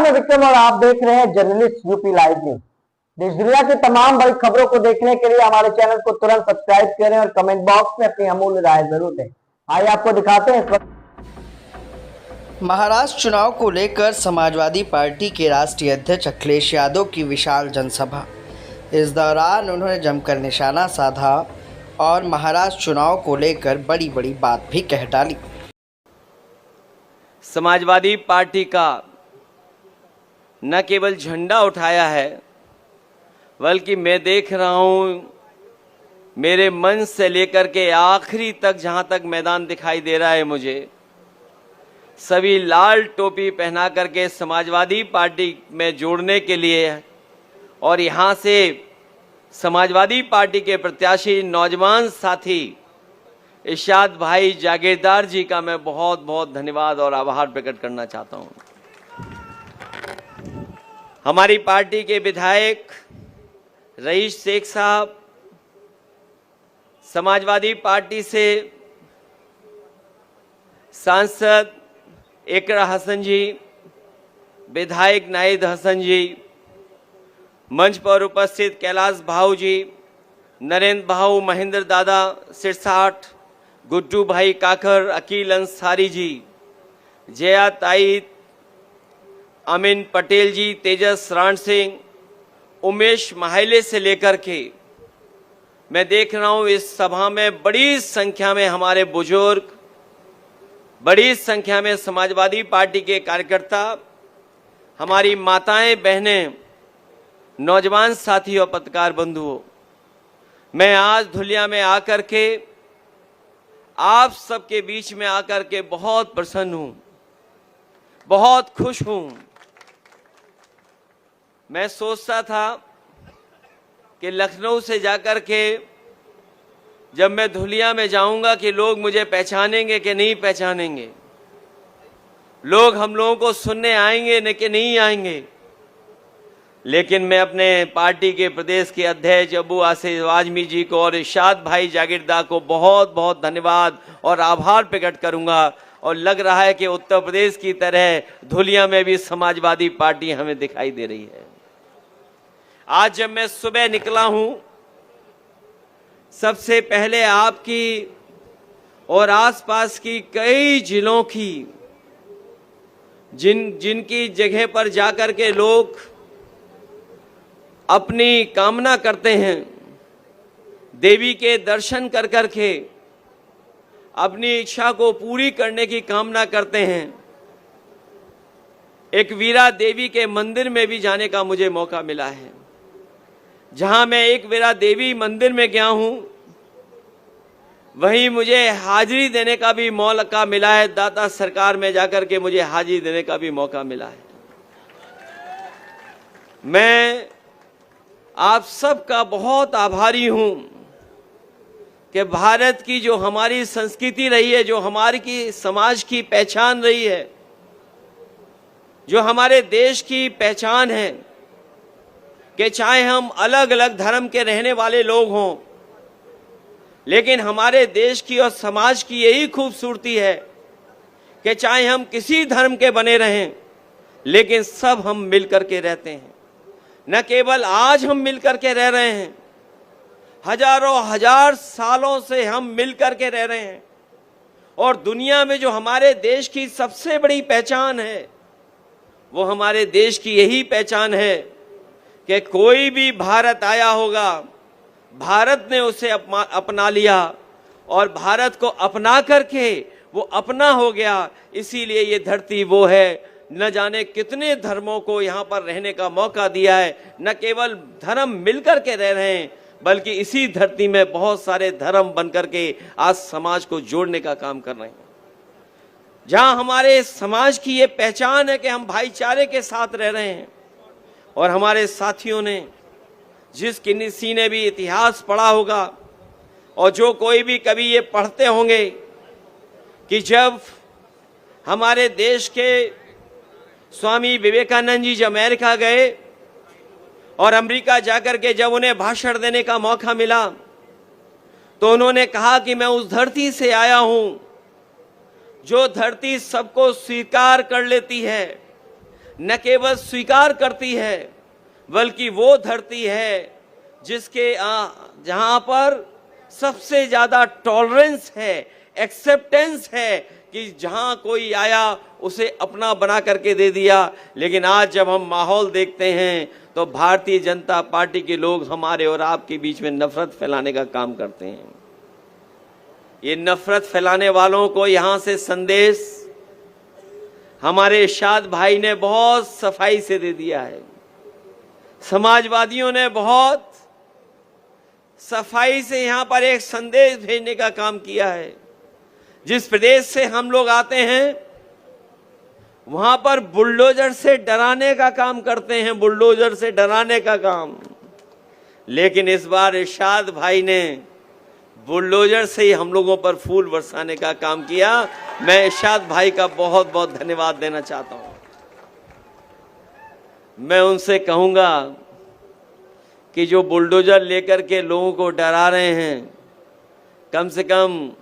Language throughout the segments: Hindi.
मैं विक्रम और आप देख रहे हैं जर्नलिस्ट यूपी लाइव न्यूज। देश दुनिया की तमाम बड़ी खबरों को देखने के लिए हमारे चैनल को तुरंत सब्सक्राइब करें और कमेंट बॉक्स में अपनी अमूल्य राय जरूर दें। आइए आपको दिखाते हैं इस वक्त महाराष्ट्र चुनाव को लेकर समाजवादी पार्टी के राष्ट्रीय अध्यक्ष अखिलेश यादव की विशाल जनसभा। इस दौरान उन्होंने जमकर निशाना साधा और महाराष्ट्र चुनाव को लेकर बड़ी बड़ी बात भी कह डाली। समाजवादी पार्टी का न केवल झंडा उठाया है, बल्कि मैं देख रहा हूँ मेरे मंच से लेकर के आखिरी तक, जहाँ तक मैदान दिखाई दे रहा है मुझे, सभी लाल टोपी पहना करके समाजवादी पार्टी में जोड़ने के लिए और यहाँ से समाजवादी पार्टी के प्रत्याशी नौजवान साथी इरशाद भाई जागीरदार जी का मैं बहुत बहुत धन्यवाद और आभार प्रकट करना चाहता हूँ। हमारी पार्टी के विधायक रईस शेख साहब, समाजवादी पार्टी से सांसद इकरा हसन जी, विधायक नाहिद हसन जी, मंच पर उपस्थित कैलाश भाऊ जी, नरेंद्र भाऊ, महेंद्र दादा सिरसाठ, गुड्डू भाई काकर, अकील अंसारी जी, जया ताई, अमीन पटेल जी, तेजस राण सिंह, उमेश माहिले से लेकर के मैं देख रहा हूँ इस सभा में बड़ी संख्या में हमारे बुजुर्ग, बड़ी संख्या में समाजवादी पार्टी के कार्यकर्ता, हमारी माताएं, बहनें, नौजवान साथी और पत्रकार बंधुओं, मैं आज धुलिया में आकर के आप सबके बीच में आकर के बहुत प्रसन्न हूं, बहुत खुश हूं। मैं सोचता था कि लखनऊ से जाकर के जब मैं धुलिया में जाऊंगा कि लोग मुझे पहचानेंगे कि नहीं पहचानेंगे, लोग हम लोगों को सुनने आएंगे न कि नहीं आएंगे। लेकिन मैं अपने पार्टी के प्रदेश के अध्यक्ष अबू आसिफ आजमी जी को और इरशाद भाई जागीरदार को बहुत बहुत धन्यवाद और आभार प्रकट करूंगा। और लग रहा है कि उत्तर प्रदेश की तरह धुलिया में भी समाजवादी पार्टी हमें दिखाई दे रही है। आज जब मैं सुबह निकला हूं, सबसे पहले आपकी और आसपास की कई जिलों की जिनकी जगह पर जाकर के लोग अपनी कामना करते हैं, देवी के दर्शन कर करके अपनी इच्छा को पूरी करने की कामना करते हैं। एक वीरा देवी के मंदिर में भी जाने का मुझे मौका मिला है। जहां मैं एक वीरा देवी मंदिर में गया हूं, वहीं मुझे हाजिरी देने का भी मौका मिला है। दाता सरकार में जाकर के मुझे हाजिरी देने का भी मौका मिला है। मैं आप सबका बहुत आभारी हूं कि भारत की जो हमारी संस्कृति रही है, जो हमारी की समाज की पहचान रही है, जो हमारे देश की पहचान है, कि चाहे हम अलग अलग धर्म के रहने वाले लोग हों, लेकिन हमारे देश की और समाज की यही खूबसूरती है कि चाहे हम किसी धर्म के बने रहें, लेकिन सब हम मिलकर के रहते हैं। न केवल आज हम मिलकर के रह रहे हैं, हजारों हजार सालों से हम मिलकर के रह रहे हैं। और दुनिया में जो हमारे देश की सबसे बड़ी पहचान है, वो हमारे देश की यही पहचान है कि कोई भी भारत आया होगा, भारत ने उसे अपना लिया और भारत को अपना करके वो अपना हो गया। इसीलिए ये धरती वो है, न जाने कितने धर्मों को यहाँ पर रहने का मौका दिया है। न केवल धर्म मिलकर के रह रहे हैं, बल्कि इसी धरती में बहुत सारे धर्म बनकर के आज समाज को जोड़ने का काम कर रहे हैं। जहाँ हमारे समाज की ये पहचान है कि हम भाईचारे के साथ रह रहे हैं। और हमारे साथियों ने, जिस किसी ने भी इतिहास पढ़ा होगा और जो कोई भी कभी ये पढ़ते होंगे कि जब हमारे देश के स्वामी विवेकानंद जी जब अमेरिका गए और अमेरिका जाकर के जब उन्हें भाषण देने का मौका मिला, तो उन्होंने कहा कि मैं उस धरती से आया हूं जो धरती सबको स्वीकार कर लेती है, न केवल स्वीकार करती है बल्कि वो धरती है जिसके जहां पर सबसे ज्यादा टॉलरेंस है, एक्सेप्टेंस है कि जहां कोई आया उसे अपना बना करके दे दिया। लेकिन आज जब हम माहौल देखते हैं तो भारतीय जनता पार्टी के लोग हमारे और आपके बीच में नफरत फैलाने का काम करते हैं। ये नफरत फैलाने वालों को यहां से संदेश हमारे इरशाद भाई ने बहुत सफाई से दे दिया है। समाजवादियों ने बहुत सफाई से यहां पर एक संदेश भेजने का काम किया है। जिस प्रदेश से हम लोग आते हैं वहां पर बुलडोजर से डराने का काम करते हैं, बुलडोजर से डराने का काम। लेकिन इस बार इरशाद भाई ने बुलडोजर से ही हम लोगों पर फूल बरसाने का काम किया। मैं इरशाद भाई का बहुत बहुत धन्यवाद देना चाहता हूं। मैं उनसे कहूंगा कि जो बुलडोजर लेकर के लोगों को डरा रहे हैं, कम से कम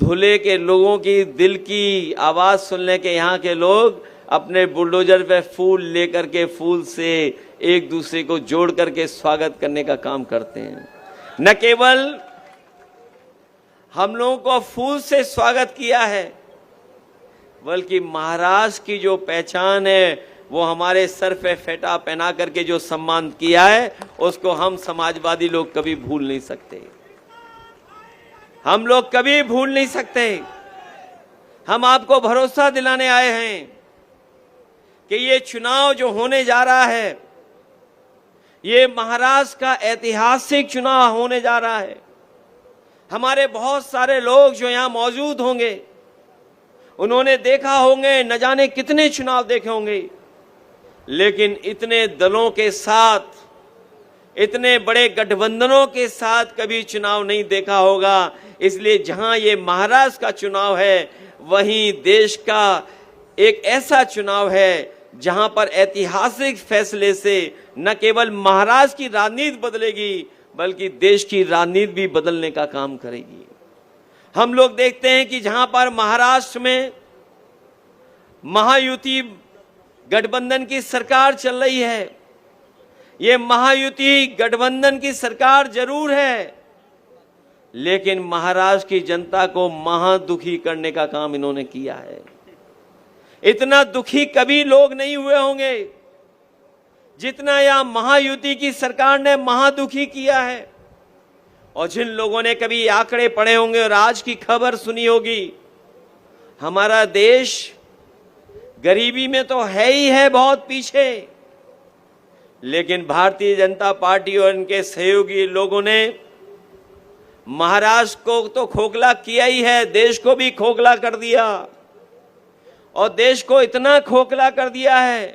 धुले के लोगों की दिल की आवाज सुनने के यहाँ के लोग अपने बुलडोजर पे फूल लेकर के फूल से एक दूसरे को जोड़ करके स्वागत करने का काम करते हैं। न केवल हम लोगों को फूल से स्वागत किया है बल्कि महाराष्ट्र की जो पहचान है वो हमारे सर पे फेटा पहना करके जो सम्मान किया है उसको हम समाजवादी लोग कभी भूल नहीं सकते। हम लोग कभी भूल नहीं सकते। हम आपको भरोसा दिलाने आए हैं कि ये चुनाव जो होने जा रहा है ये महाराष्ट्र का ऐतिहासिक चुनाव होने जा रहा है। हमारे बहुत सारे लोग जो यहां मौजूद होंगे उन्होंने देखा होंगे, न जाने कितने चुनाव देखे होंगे, लेकिन इतने दलों के साथ, इतने बड़े गठबंधनों के साथ कभी चुनाव नहीं देखा होगा। इसलिए जहां ये महाराष्ट्र का चुनाव है वहीं देश का एक ऐसा चुनाव है जहां पर ऐतिहासिक फैसले से न केवल महाराष्ट्र की राजनीति बदलेगी बल्कि देश की राजनीति भी बदलने का काम करेगी। हम लोग देखते हैं कि जहां पर महाराष्ट्र में महायुति गठबंधन की सरकार चल रही है, ये महायुति गठबंधन की सरकार जरूर है, लेकिन महाराष्ट्र की जनता को महादुखी करने का काम इन्होंने किया है। इतना दुखी कभी लोग नहीं हुए होंगे जितना यह महायुति की सरकार ने महादुखी किया है। और जिन लोगों ने कभी आंकड़े पढ़े होंगे और आज की खबर सुनी होगी, हमारा देश गरीबी में तो है ही है बहुत पीछे, लेकिन भारतीय जनता पार्टी और इनके सहयोगी लोगों ने महाराष्ट्र को तो खोखला किया ही है, देश को भी खोखला कर दिया। और देश को इतना खोखला कर दिया है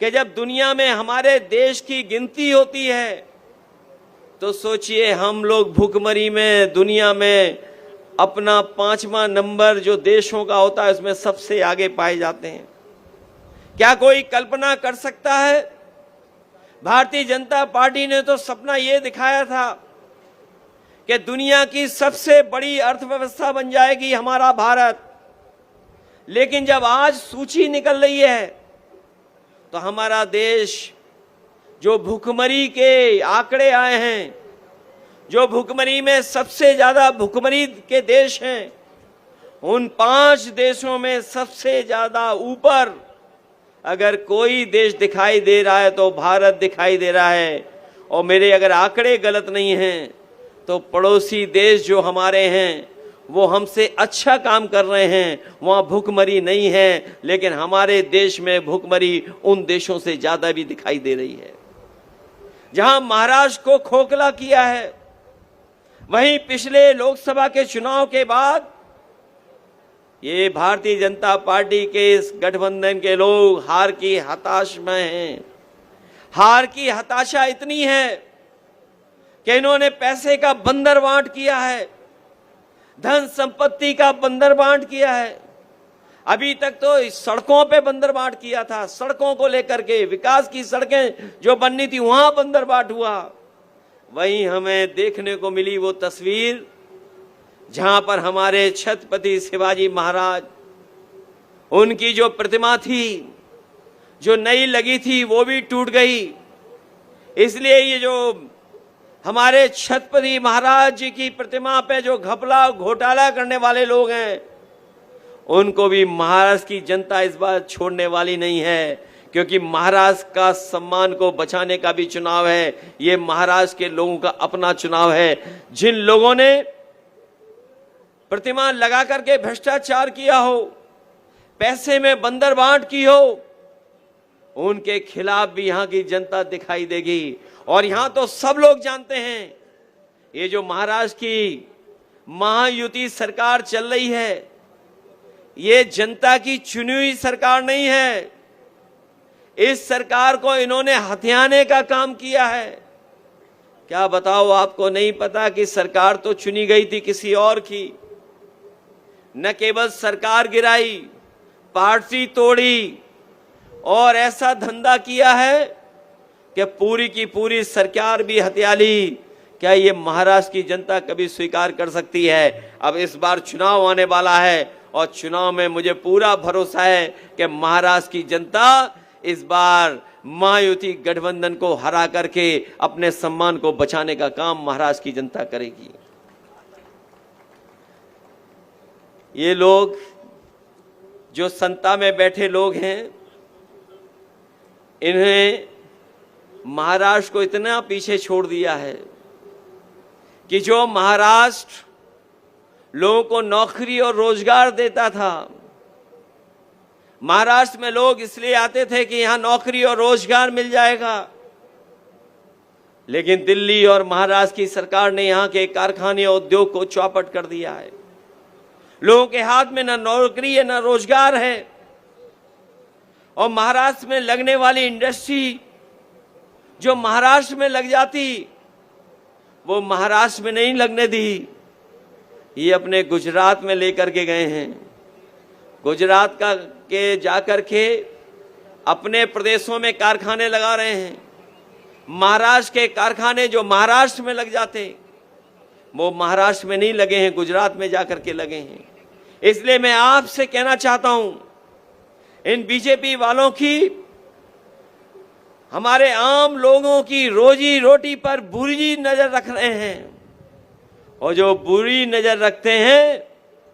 कि जब दुनिया में हमारे देश की गिनती होती है तो सोचिए हम लोग भुखमरी में दुनिया में अपना 5वां नंबर जो देशों का होता है उसमें सबसे आगे पाए जाते हैं। क्या कोई कल्पना कर सकता है? भारतीय जनता पार्टी ने तो सपना यह दिखाया था कि दुनिया की सबसे बड़ी अर्थव्यवस्था बन जाएगी हमारा भारत, लेकिन जब आज सूची निकल रही है तो हमारा देश जो भुखमरी के आंकड़े आए हैं, जो भुखमरी में सबसे ज्यादा भुखमरी के देश हैं, उन 5 देशों में सबसे ज्यादा ऊपर अगर कोई देश दिखाई दे रहा है तो भारत दिखाई दे रहा है। और मेरे अगर आंकड़े गलत नहीं हैं तो पड़ोसी देश जो हमारे हैं वो हमसे अच्छा काम कर रहे हैं, वहां भुखमरी नहीं है, लेकिन हमारे देश में भुखमरी उन देशों से ज्यादा भी दिखाई दे रही है। जहां महाराष्ट्र को खोखला किया है, वहीं पिछले लोकसभा के चुनाव के बाद ये भारतीय जनता पार्टी के इस गठबंधन के लोग हार की हताश में हैं। हार की हताशा इतनी है कि इन्होंने पैसे का बंदर बांट किया है, धन संपत्ति का बंदर बांट किया है। अभी तक तो सड़कों पे बंदर बांट किया था, सड़कों को लेकर के विकास की सड़कें जो बननी थी वहां बंदर बांट हुआ। वहीं हमें देखने को मिली वो तस्वीर जहां पर हमारे छत्रपति शिवाजी महाराज, उनकी जो प्रतिमा थी जो नई लगी थी वो भी टूट गई। इसलिए ये जो हमारे छत्रपति महाराज जी की प्रतिमा पे जो घपला घोटाला करने वाले लोग हैं, उनको भी महाराष्ट्र की जनता इस बार छोड़ने वाली नहीं है, क्योंकि महाराष्ट्र का सम्मान को बचाने का भी चुनाव है। ये महाराष्ट्र के लोगों का अपना चुनाव है। जिन लोगों ने प्रतिमा लगा करके भ्रष्टाचार किया हो, पैसे में बंदरबांट की हो, उनके खिलाफ भी यहां की जनता दिखाई देगी। और यहां तो सब लोग जानते हैं, ये जो महाराष्ट्र की महायुति सरकार चल रही है, ये जनता की चुनी हुई सरकार नहीं है। इस सरकार को इन्होंने हथियाने का काम किया है। क्या बताओ, आपको नहीं पता कि सरकार तो चुनी गई थी किसी और की। न केवल सरकार गिराई, पार्टी तोड़ी और ऐसा धंधा किया है कि पूरी की पूरी सरकार भी हत्या ली। क्या ये महाराष्ट्र की जनता कभी स्वीकार कर सकती है? अब इस बार चुनाव आने वाला है और चुनाव में मुझे पूरा भरोसा है कि महाराष्ट्र की जनता इस बार महायुति गठबंधन को हरा करके अपने सम्मान को बचाने का काम महाराष्ट्र की जनता करेगी। ये लोग जो सत्ता में बैठे लोग हैं, इन्हें महाराष्ट्र को इतना पीछे छोड़ दिया है कि जो महाराष्ट्र लोगों को नौकरी और रोजगार देता था, महाराष्ट्र में लोग इसलिए आते थे कि यहां नौकरी और रोजगार मिल जाएगा, लेकिन दिल्ली और महाराष्ट्र की सरकार ने यहां के कारखाने और उद्योग को चौपट कर दिया है। लोगों के हाथ में न नौकरी है न रोजगार है। और महाराष्ट्र में लगने वाली इंडस्ट्री जो महाराष्ट्र में लग जाती, वो महाराष्ट्र में नहीं लगने दी, ये अपने गुजरात में लेकर के गए हैं। गुजरात का के जाकर के अपने प्रदेशों में कारखाने लगा रहे हैं। महाराष्ट्र के कारखाने जो महाराष्ट्र में लग जाते, वो महाराष्ट्र में नहीं लगे हैं, गुजरात में जाकर के लगे हैं। इसलिए मैं आपसे कहना चाहता हूं, इन बीजेपी वालों की हमारे आम लोगों की रोजी रोटी पर बुरी नजर रख रहे हैं, और जो बुरी नजर रखते हैं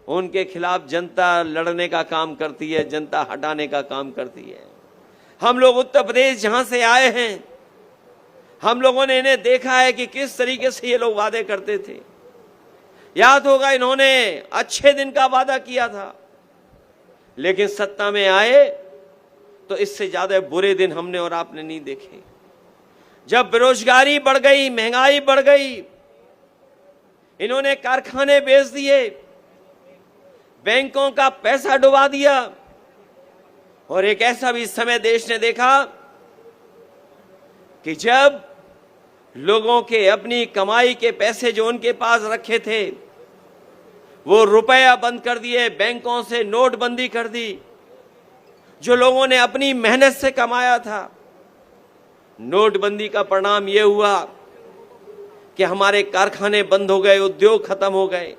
उनके खिलाफ जनता लड़ने का काम करती है, जनता हटाने का काम करती है। हम लोग उत्तर प्रदेश जहां से आए हैं, हम लोगों ने इन्हें देखा है कि किस तरीके से ये लोग वादे करते थे। याद होगा, इन्होंने अच्छे दिन का वादा किया था, लेकिन सत्ता में आए तो इससे ज्यादा बुरे दिन हमने और आपने नहीं देखे। जब बेरोजगारी बढ़ गई, महंगाई बढ़ गई, इन्होंने कारखाने बेच दिए, बैंकों का पैसा डुबा दिया। और एक ऐसा भी समय देश ने देखा कि जब लोगों के अपनी कमाई के पैसे जो उनके पास रखे थे, वो रुपया बंद कर दिए, बैंकों से नोटबंदी कर दी। जो लोगों ने अपनी मेहनत से कमाया था, नोटबंदी का परिणाम यह हुआ कि हमारे कारखाने बंद हो गए, उद्योग खत्म हो गए।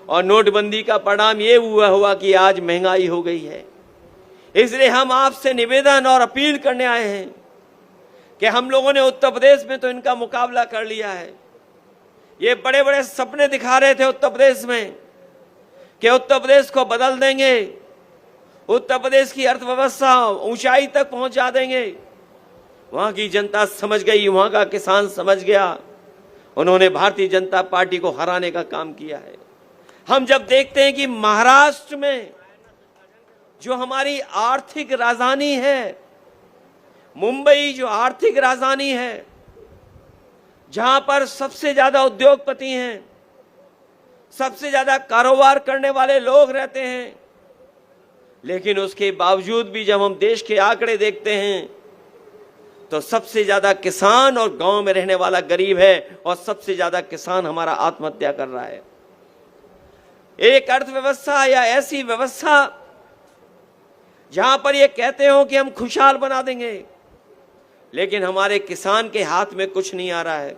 और नोटबंदी का परिणाम यह हुआ कि आज महंगाई हो गई है। इसलिए हम आपसे निवेदन और अपील करने आए हैं कि हम लोगों ने उत्तर प्रदेश में तो इनका मुकाबला कर लिया है। ये बड़े बड़े सपने दिखा रहे थे उत्तर प्रदेश में कि उत्तर प्रदेश को बदल देंगे, उत्तर प्रदेश की अर्थव्यवस्था ऊंचाई तक पहुंचा देंगे। वहां की जनता समझ गई, वहां का किसान समझ गया। उन्होंने भारतीय जनता पार्टी को हराने का काम किया है। हम जब देखते हैं कि महाराष्ट्र में जो हमारी आर्थिक राजधानी है, मुंबई जो आर्थिक राजधानी है, जहां पर सबसे ज्यादा उद्योगपति हैं, सबसे ज्यादा कारोबार करने वाले लोग रहते हैं, लेकिन उसके बावजूद भी जब हम देश के आंकड़े देखते हैं तो सबसे ज्यादा किसान और गांव में रहने वाला गरीब है, और सबसे ज्यादा किसान हमारा आत्महत्या कर रहा है। एक अर्थव्यवस्था या ऐसी व्यवस्था जहां पर ये कहते हो कि हम खुशहाल बना देंगे, लेकिन हमारे किसान के हाथ में कुछ नहीं आ रहा है।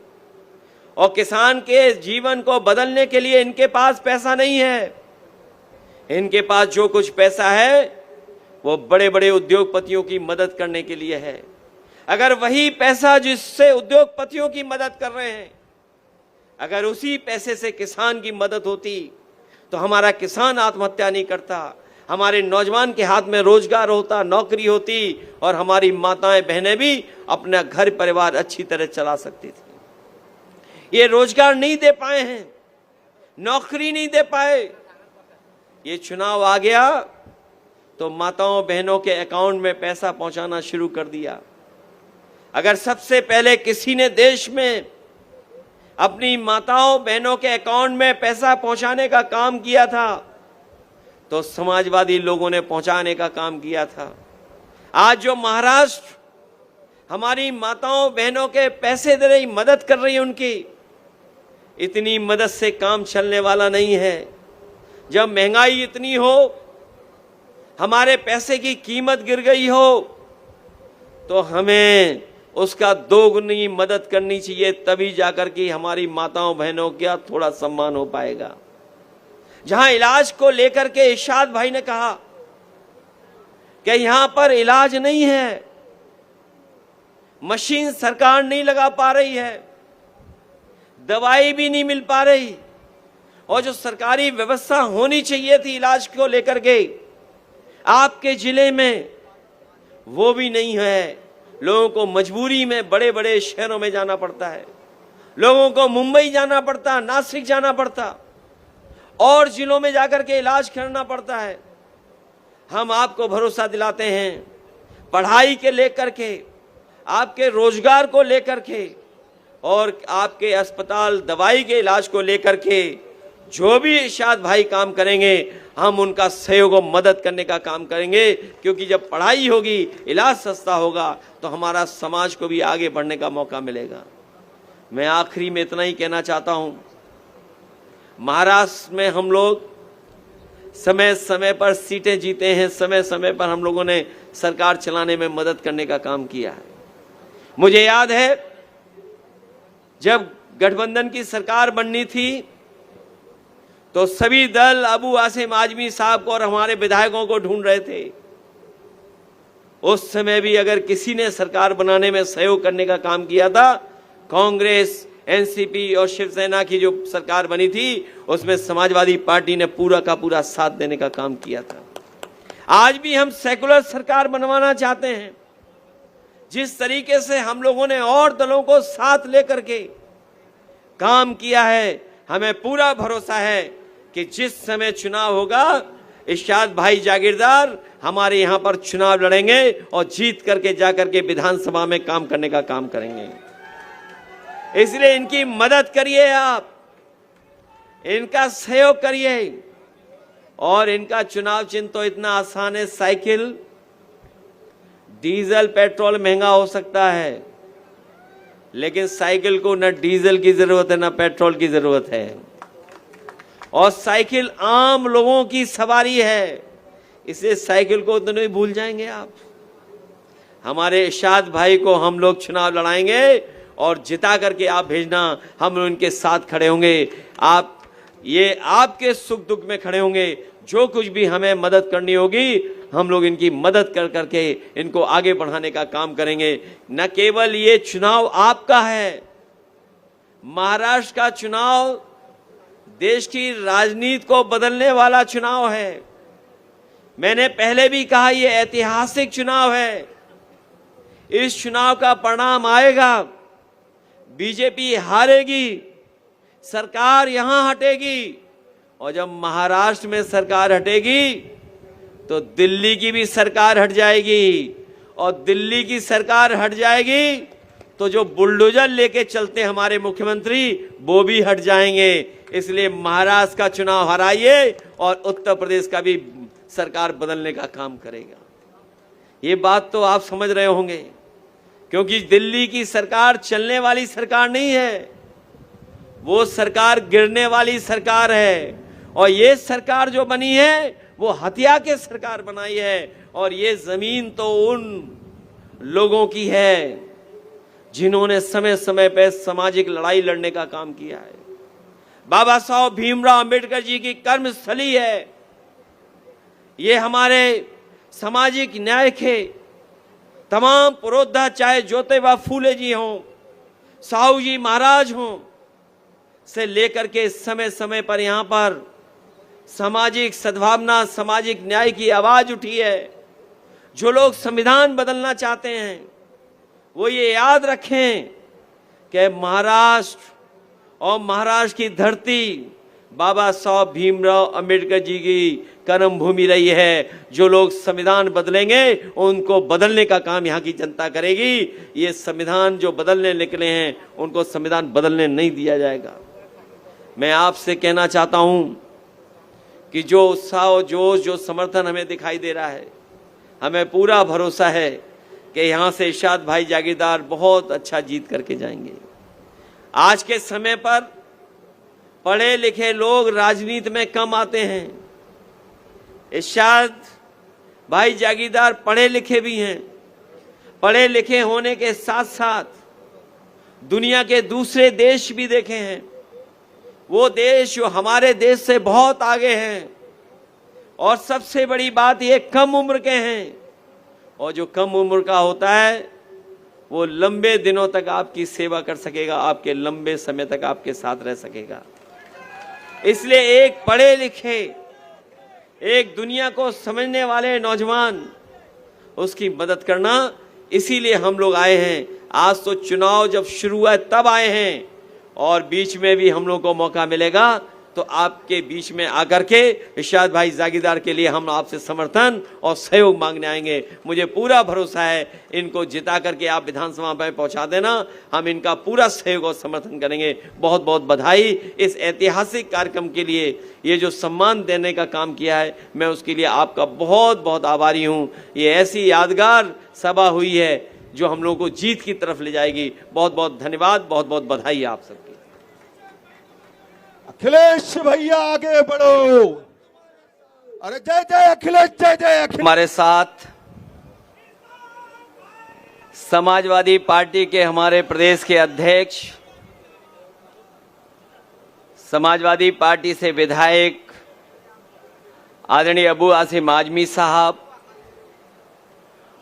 और किसान के जीवन को बदलने के लिए इनके पास पैसा नहीं है। इनके पास जो कुछ पैसा है वो बड़े बड़े उद्योगपतियों की मदद करने के लिए है। अगर वही पैसा जिससे उद्योगपतियों की मदद कर रहे हैं, अगर उसी पैसे से किसान की मदद होती तो हमारा किसान आत्महत्या नहीं करता, हमारे नौजवान के हाथ में रोजगार होता, नौकरी होती और हमारी माताएं बहनें भी अपना घर परिवार अच्छी तरह चला सकती थी। ये रोजगार नहीं दे पाए हैं, नौकरी नहीं दे पाए। ये चुनाव आ गया तो माताओं बहनों के अकाउंट में पैसा पहुंचाना शुरू कर दिया। अगर सबसे पहले किसी ने देश में अपनी माताओं बहनों के अकाउंट में पैसा पहुंचाने का काम किया था तो समाजवादी लोगों ने पहुंचाने का काम किया था। आज जो महाराष्ट्र हमारी माताओं बहनों के पैसे दे रही, मदद कर रही है, उनकी इतनी मदद से काम चलने वाला नहीं है। जब महंगाई इतनी हो, हमारे पैसे की कीमत गिर गई हो, तो हमें उसका दोगुनी मदद करनी चाहिए, तभी जाकर के हमारी माताओं बहनों का थोड़ा सम्मान हो पाएगा। जहां इलाज को लेकर के इरशाद भाई ने कहा कि यहां पर इलाज नहीं है, मशीन सरकार नहीं लगा पा रही है, दवाई भी नहीं मिल पा रही, और जो सरकारी व्यवस्था होनी चाहिए थी इलाज को लेकर के आपके जिले में, वो भी नहीं है। लोगों को मजबूरी में बड़े बड़े शहरों में जाना पड़ता है, लोगों को मुंबई जाना पड़ता, नासिक जाना पड़ता, और जिलों में जाकर के इलाज करना पड़ता है। हम आपको भरोसा दिलाते हैं, पढ़ाई के लेकर के, आपके रोजगार को लेकर के और आपके अस्पताल दवाई के इलाज को लेकर के जो भी इरशाद भाई काम करेंगे, हम उनका सहयोग और मदद करने का काम करेंगे। क्योंकि जब पढ़ाई होगी, इलाज सस्ता होगा, तो हमारा समाज को भी आगे बढ़ने का मौका मिलेगा। मैं आखिरी में इतना ही कहना चाहता हूं, महाराष्ट्र में हम लोग समय समय पर सीटें जीते हैं, समय समय पर हम लोगों ने सरकार चलाने में मदद करने का काम किया है। मुझे याद है जब गठबंधन की सरकार बननी थी तो सभी दल अबू आसिम आजमी साहब को और हमारे विधायकों को ढूंढ रहे थे। उस समय भी अगर किसी ने सरकार बनाने में सहयोग करने का काम किया था, कांग्रेस, एनसीपी और शिवसेना की जो सरकार बनी थी, उसमें समाजवादी पार्टी ने पूरा का पूरा साथ देने का काम किया था। आज भी हम सेकुलर सरकार बनवाना चाहते हैं। जिस तरीके से हम लोगों ने और दलों को साथ लेकर के काम किया है, हमें पूरा भरोसा है कि जिस समय चुनाव होगा, इरशाद भाई जागीरदार हमारे यहां पर चुनाव लड़ेंगे और जीत करके जाकर के विधानसभा में काम करने का काम करेंगे। इसलिए इनकी मदद करिए, आप इनका सहयोग करिए। और इनका चुनाव चिन्ह तो इतना आसान है, साइकिल। डीजल पेट्रोल महंगा हो सकता है, लेकिन साइकिल को न डीजल की जरूरत है न पेट्रोल की जरूरत है, और साइकिल आम लोगों की सवारी है, इसलिए साइकिल को तो नहीं भूल जाएंगे आप। हमारे इरशाद भाई को हम लोग चुनाव लड़ाएंगे और जिता करके आप भेजना, हम उनके साथ खड़े होंगे। आप ये आपके सुख दुख में खड़े होंगे। जो कुछ भी हमें मदद करनी होगी, हम लोग इनकी मदद कर करके इनको आगे बढ़ाने का काम करेंगे। न केवल ये चुनाव आपका है, महाराष्ट्र का चुनाव देश की राजनीति को बदलने वाला चुनाव है। मैंने पहले भी कहा, ये ऐतिहासिक चुनाव है। इस चुनाव का परिणाम आएगा, बीजेपी हारेगी, सरकार यहां हटेगी, और जब महाराष्ट्र में सरकार हटेगी तो दिल्ली की भी सरकार हट जाएगी, और दिल्ली की सरकार हट जाएगी तो जो बुलडोजर लेके चलते हमारे मुख्यमंत्री, वो भी हट जाएंगे। इसलिए महाराष्ट्र का चुनाव हराइए और उत्तर प्रदेश का भी सरकार बदलने का काम करेगा। ये बात तो आप समझ रहे होंगे, क्योंकि दिल्ली की सरकार चलने वाली सरकार नहीं है, वो सरकार गिरने वाली सरकार है। और ये सरकार जो बनी है, वो हत्या के सरकार बनाई है, और ये जमीन तो उन लोगों की है जिन्होंने समय समय पर सामाजिक लड़ाई लड़ने का काम किया है। बाबा साहब भीमराव अंबेडकर जी की कर्मस्थली है। ये हमारे सामाजिक न्याय के तमाम पुरोधा, चाहे ज्योतिबा फूले जी हों, साहू जी महाराज हों, से लेकर के समय समय पर यहाँ पर सामाजिक सद्भावना, सामाजिक न्याय की आवाज उठी है। जो लोग संविधान बदलना चाहते हैं वो ये याद रखें कि महाराष्ट्र और महाराष्ट्र की धरती बाबा साहब भीमराव अंबेडकर जी की कर्म भूमि रही है। जो लोग संविधान बदलेंगे उनको बदलने का काम यहाँ की जनता करेगी। ये संविधान जो बदलने निकले हैं उनको संविधान बदलने नहीं दिया जाएगा। मैं आपसे कहना चाहता हूँ कि जो उत्साह और जोश, जो समर्थन हमें दिखाई दे रहा है, हमें पूरा भरोसा है कि यहाँ से इरशाद भाई जागीरदार बहुत अच्छा जीत करके जाएंगे। आज के समय पर पढ़े लिखे लोग राजनीति में कम आते हैं। इरशाद भाई जागीरदार पढ़े लिखे भी हैं। पढ़े लिखे होने के साथ साथ दुनिया के दूसरे देश भी देखे हैं। वो देश जो हमारे देश से बहुत आगे हैं, और सबसे बड़ी बात ये कम उम्र के हैं। और जो कम उम्र का होता है वो लंबे दिनों तक आपकी सेवा कर सकेगा, आपके लंबे समय तक आपके साथ रह सकेगा। इसलिए एक पढ़े लिखे, एक दुनिया को समझने वाले नौजवान, उसकी मदद करना, इसीलिए हम लोग आए हैं। आज तो चुनाव जब शुरू हुआ तब आए हैं, और बीच में भी हम लोग को मौका मिलेगा तो आपके बीच में आकर के इरशाद भाई जागीरदार के लिए हम आपसे समर्थन और सहयोग मांगने आएंगे। मुझे पूरा भरोसा है इनको जिता करके आप विधानसभा में पहुंचा देना, हम इनका पूरा सहयोग और समर्थन करेंगे। बहुत बहुत बधाई इस ऐतिहासिक कार्यक्रम के लिए। ये जो सम्मान देने का काम किया है, मैं उसके लिए आपका बहुत बहुत आभारी हूँ। ये ऐसी यादगार सभा हुई है जो हम लोगों को जीत की तरफ ले जाएगी। बहुत बहुत धन्यवाद, बहुत बहुत बधाई आप सबकी। अखिलेश भैया आगे बढ़ो। अरे जय जय अखिलेश, जय जय अखिलेश। हमारे साथ समाजवादी पार्टी के हमारे प्रदेश के अध्यक्ष, समाजवादी पार्टी से विधायक आदरणीय अबू आसिम आजमी साहब,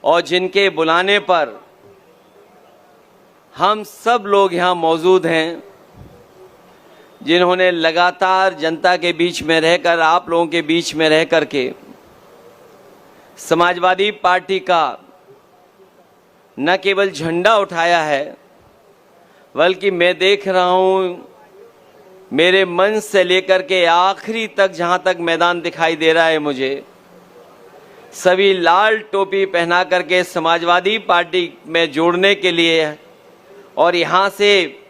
और जिनके बुलाने पर हम सब लोग यहाँ मौजूद हैं, जिन्होंने लगातार जनता के बीच में रहकर, आप लोगों के बीच में रह करके समाजवादी पार्टी का न केवल झंडा उठाया है, बल्कि मैं देख रहा हूँ मेरे मंच से लेकर के आखिरी तक, जहाँ तक मैदान दिखाई दे रहा है मुझे, सभी लाल टोपी पहना करके समाजवादी पार्टी में जोड़ने के लिए, और यहाँ से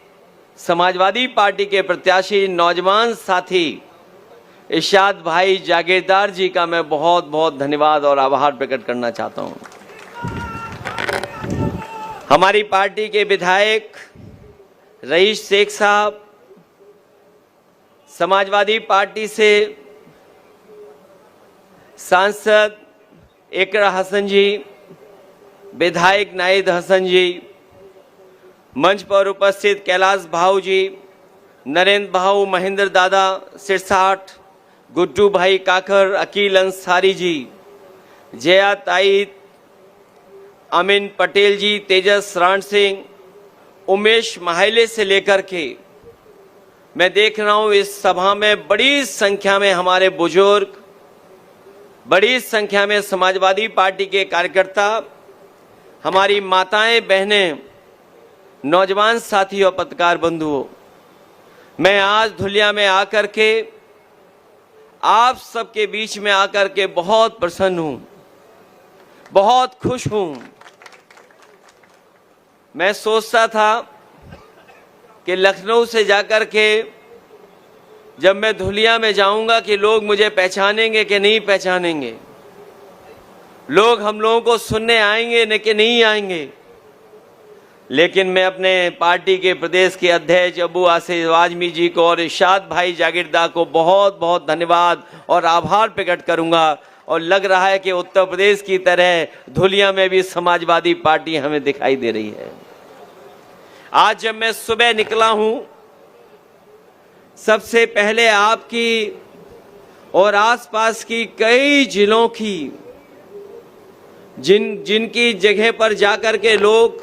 समाजवादी पार्टी के प्रत्याशी नौजवान साथी इरशाद भाई जागीरदार जी का मैं बहुत बहुत धन्यवाद और आभार प्रकट करना चाहता हूँ। हमारी पार्टी के विधायक रईस शेख साहब, समाजवादी पार्टी से सांसद इकरा हसन जी, विधायक नाहिद हसन जी, मंच पर उपस्थित कैलाश भाऊ जी, नरेंद्र भाऊ, महेंद्र दादा सिरसाठ, गुड्डू भाई काकर, अकील अंसारी जी, जया ताई, अमीन पटेल जी, तेजस रण सिंह, उमेश माहिले से लेकर के मैं देख रहा हूँ इस सभा में बड़ी संख्या में हमारे बुजुर्ग, बड़ी संख्या में समाजवादी पार्टी के कार्यकर्ता, हमारी माताएं, बहनें, नौजवान साथी और पत्रकार बंधुओं, मैं आज धुलिया में आकर के, आप सबके बीच में आकर के बहुत प्रसन्न हूं, बहुत खुश हूं। मैं सोचता था कि लखनऊ से जाकर के जब मैं धुलिया में जाऊंगा कि लोग मुझे पहचानेंगे कि नहीं पहचानेंगे, लोग हम लोगों को सुनने आएंगे न कि नहीं आएंगे। लेकिन मैं अपने पार्टी के प्रदेश के अध्यक्ष अबू आसिम आजमी जी को और इरशाद भाई जागीरदार को बहुत बहुत धन्यवाद और आभार प्रकट करूंगा। और लग रहा है कि उत्तर प्रदेश की तरह धुलिया में भी समाजवादी पार्टी हमें दिखाई दे रही है। आज जब मैं सुबह निकला हूं, सबसे पहले आपकी और आसपास की कई जिलों की जिनकी जगह पर जाकर के लोग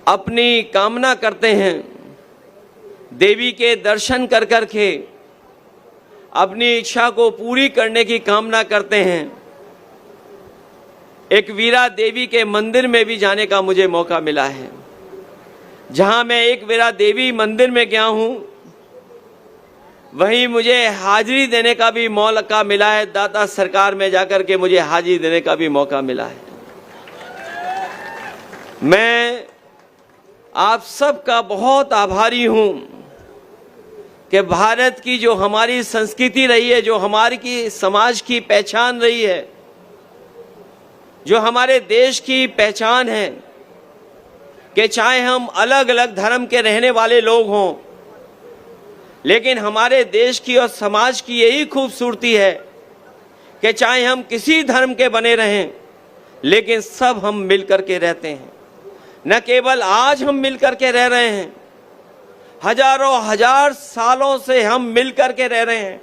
अपनी कामना करते हैं, देवी के दर्शन कर कर के अपनी इच्छा को पूरी करने की कामना करते हैं। एक वीरा देवी के मंदिर में भी जाने का मुझे मौका मिला है। जहां मैं एक वीरा देवी मंदिर में गया हूं, वहीं मुझे हाजिरी देने का भी मौका मिला है। दाता सरकार में जाकर के मुझे हाजिरी देने का भी मौका मिला है। मैं आप सबका बहुत आभारी हूं कि भारत की जो हमारी संस्कृति रही है, जो हमारी की समाज की पहचान रही है, जो हमारे देश की पहचान है, कि चाहे हम अलग अलग धर्म के रहने वाले लोग हों, लेकिन हमारे देश की और समाज की यही खूबसूरती है कि चाहे हम किसी धर्म के बने रहें, लेकिन सब हम मिलकर के रहते हैं। न केवल आज हम मिलकर के रह रहे हैं, हजारों हजार सालों से हम मिलकर के रह रहे हैं।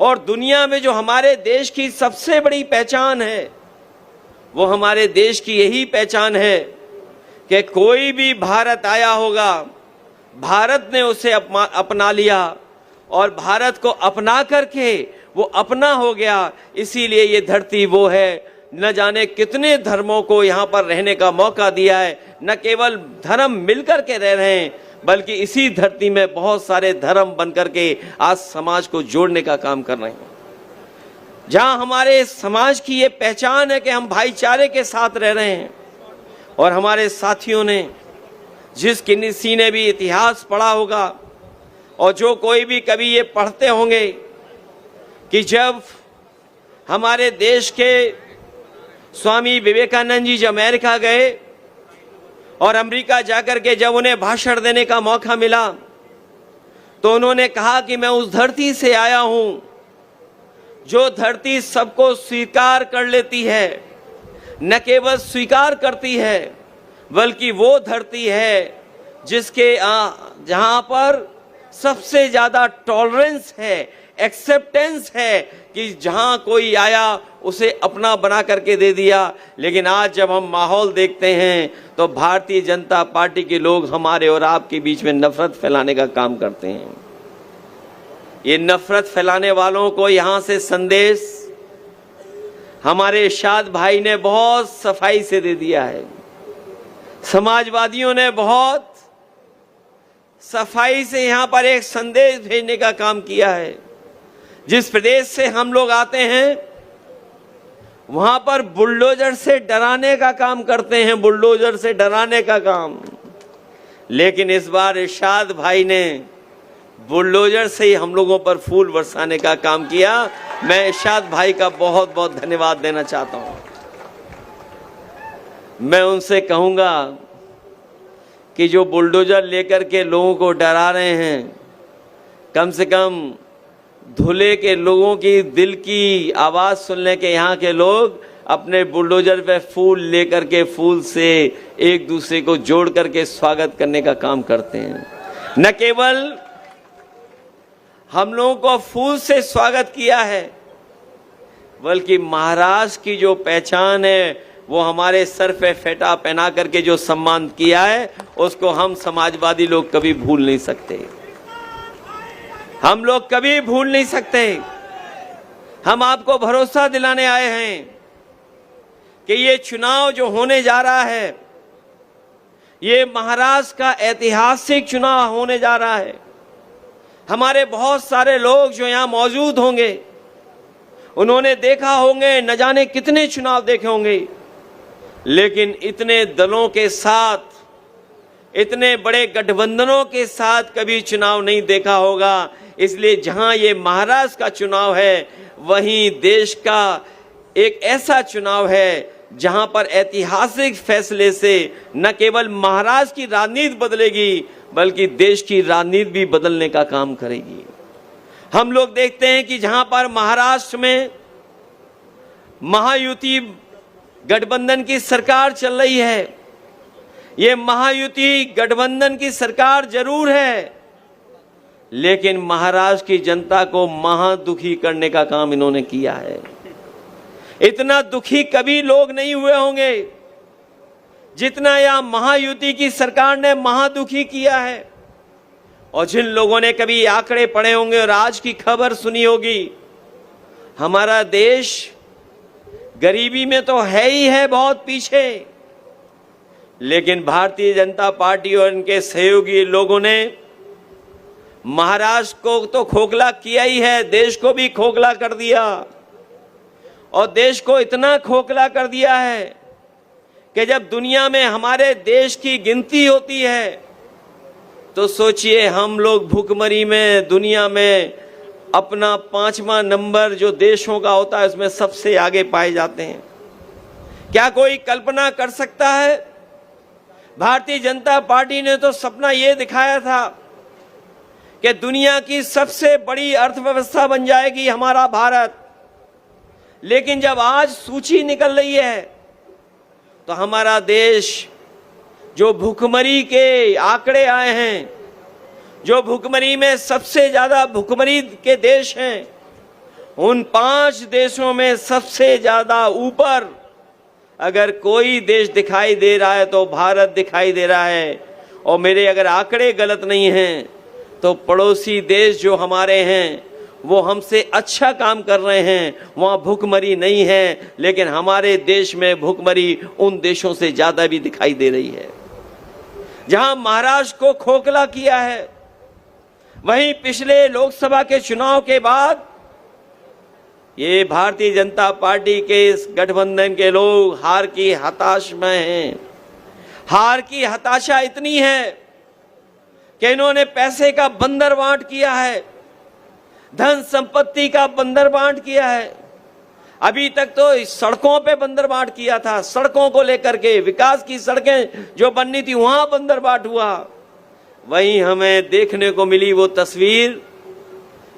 और दुनिया में जो हमारे देश की सबसे बड़ी पहचान है, वो हमारे देश की यही पहचान है कि कोई भी भारत आया होगा, भारत ने उसे अपना लिया और भारत को अपना करके वो अपना हो गया। इसीलिए ये धरती वो है, न जाने कितने धर्मों को यहाँ पर रहने का मौका दिया है। न केवल धर्म मिलकर के रह रहे हैं, बल्कि इसी धरती में बहुत सारे धर्म बनकर के आज समाज को जोड़ने का काम कर रहे हैं। जहाँ हमारे समाज की ये पहचान है कि हम भाईचारे के साथ रह रहे हैं। और हमारे साथियों ने, जिस किसी ने भी इतिहास पढ़ा होगा और जो कोई भी कभी ये पढ़ते होंगे कि जब हमारे देश के स्वामी विवेकानंद जी जब अमेरिका गए और अमेरिका जाकर के जब उन्हें भाषण देने का मौका मिला, तो उन्होंने कहा कि मैं उस धरती से आया हूं जो धरती सबको स्वीकार कर लेती है। न केवल स्वीकार करती है, बल्कि वो धरती है जिसके जहां पर सबसे ज्यादा टॉलरेंस है, एक्सेप्टेंस है, कि जहां कोई आया उसे अपना बना करके दे दिया। लेकिन आज जब हम माहौल देखते हैं तो भारतीय जनता पार्टी के लोग हमारे और आपके बीच में नफरत फैलाने का काम करते हैं। ये नफरत फैलाने वालों को यहां से संदेश हमारे इरशाद भाई ने बहुत सफाई से दे दिया है। समाजवादियों ने बहुत सफाई से यहां पर एक संदेश भेजने का काम किया है। जिस प्रदेश से हम लोग आते हैं, वहां पर बुलडोजर से डराने का काम करते हैं, बुलडोजर से डराने का काम। लेकिन इस बार इरशाद भाई ने बुलडोजर से ही हम लोगों पर फूल बरसाने का काम किया। मैं इरशाद भाई का बहुत बहुत धन्यवाद देना चाहता हूं। मैं उनसे कहूंगा कि जो बुलडोजर लेकर के लोगों को डरा रहे हैं, कम से कम धुले के लोगों की दिल की आवाज सुनने के यहाँ के लोग अपने बुलडोजर पे फूल लेकर के फूल से एक दूसरे को जोड़ करके स्वागत करने का काम करते हैं। न केवल हम लोगों को फूल से स्वागत किया है, बल्कि महाराष्ट्र की जो पहचान है, वो हमारे सर पे फेटा पहना करके जो सम्मान किया है, उसको हम समाजवादी लोग कभी भूल नहीं सकते। हम लोग कभी भूल नहीं सकते। हम आपको भरोसा दिलाने आए हैं कि ये चुनाव जो होने जा रहा है, ये महाराष्ट्र का ऐतिहासिक चुनाव होने जा रहा है। हमारे बहुत सारे लोग जो यहाँ मौजूद होंगे, उन्होंने देखा होंगे, न जाने कितने चुनाव देखे होंगे, लेकिन इतने दलों के साथ, इतने बड़े गठबंधनों के साथ कभी चुनाव नहीं देखा होगा। इसलिए जहां ये महाराष्ट्र का चुनाव है, वहीं देश का एक ऐसा चुनाव है जहां पर ऐतिहासिक फैसले से न केवल महाराष्ट्र की राजनीति बदलेगी, बल्कि देश की राजनीति भी बदलने का काम करेगी। हम लोग देखते हैं कि जहां पर महाराष्ट्र में महायुति गठबंधन की सरकार चल रही है, ये महायुति गठबंधन की सरकार जरूर है, लेकिन महाराष्ट्र की जनता को महादुखी करने का काम इन्होंने किया है। इतना दुखी कभी लोग नहीं हुए होंगे जितना यह महायुति की सरकार ने महादुखी किया है। और जिन लोगों ने कभी आंकड़े पढ़े होंगे और आज की खबर सुनी होगी, हमारा देश गरीबी में तो है ही है बहुत पीछे, लेकिन भारतीय जनता पार्टी और इनके सहयोगी लोगों ने महाराष्ट्र को तो खोखला किया ही है, देश को भी खोखला कर दिया। और देश को इतना खोखला कर दिया है कि जब दुनिया में हमारे देश की गिनती होती है तो सोचिए हम लोग भुखमरी में दुनिया में अपना 5वां नंबर जो देशों का होता है उसमें सबसे आगे पाए जाते हैं। क्या कोई कल्पना कर सकता है? भारतीय जनता पार्टी ने तो सपना ये दिखाया था कि दुनिया की सबसे बड़ी अर्थव्यवस्था बन जाएगी हमारा भारत, लेकिन जब आज सूची निकल रही है तो हमारा देश जो भुखमरी के आंकड़े आए हैं, जो भुखमरी में सबसे ज्यादा भुखमरी के देश हैं, उन 5 देशों में सबसे ज्यादा ऊपर अगर कोई देश दिखाई दे रहा है तो भारत दिखाई दे रहा है। और मेरे अगर आंकड़े गलत नहीं हैं तो पड़ोसी देश जो हमारे हैं वो हमसे अच्छा काम कर रहे हैं, वहाँ भुखमरी नहीं है, लेकिन हमारे देश में भुखमरी उन देशों से ज्यादा भी दिखाई दे रही है। जहां महाराष्ट्र को खोखला किया है, वहीं पिछले लोकसभा के चुनाव के बाद ये भारतीय जनता पार्टी के इस गठबंधन के लोग हार की हताशा में हैं। हार की हताशा इतनी है कि इन्होंने पैसे का बंदर बांट किया है, धन संपत्ति का बंदर बांट किया है। अभी तक तो सड़कों पे बंदर बांट किया था, सड़कों को लेकर के विकास की सड़कें जो बननी थी वहां बंदर बांट हुआ। वहीं हमें देखने को मिली वो तस्वीर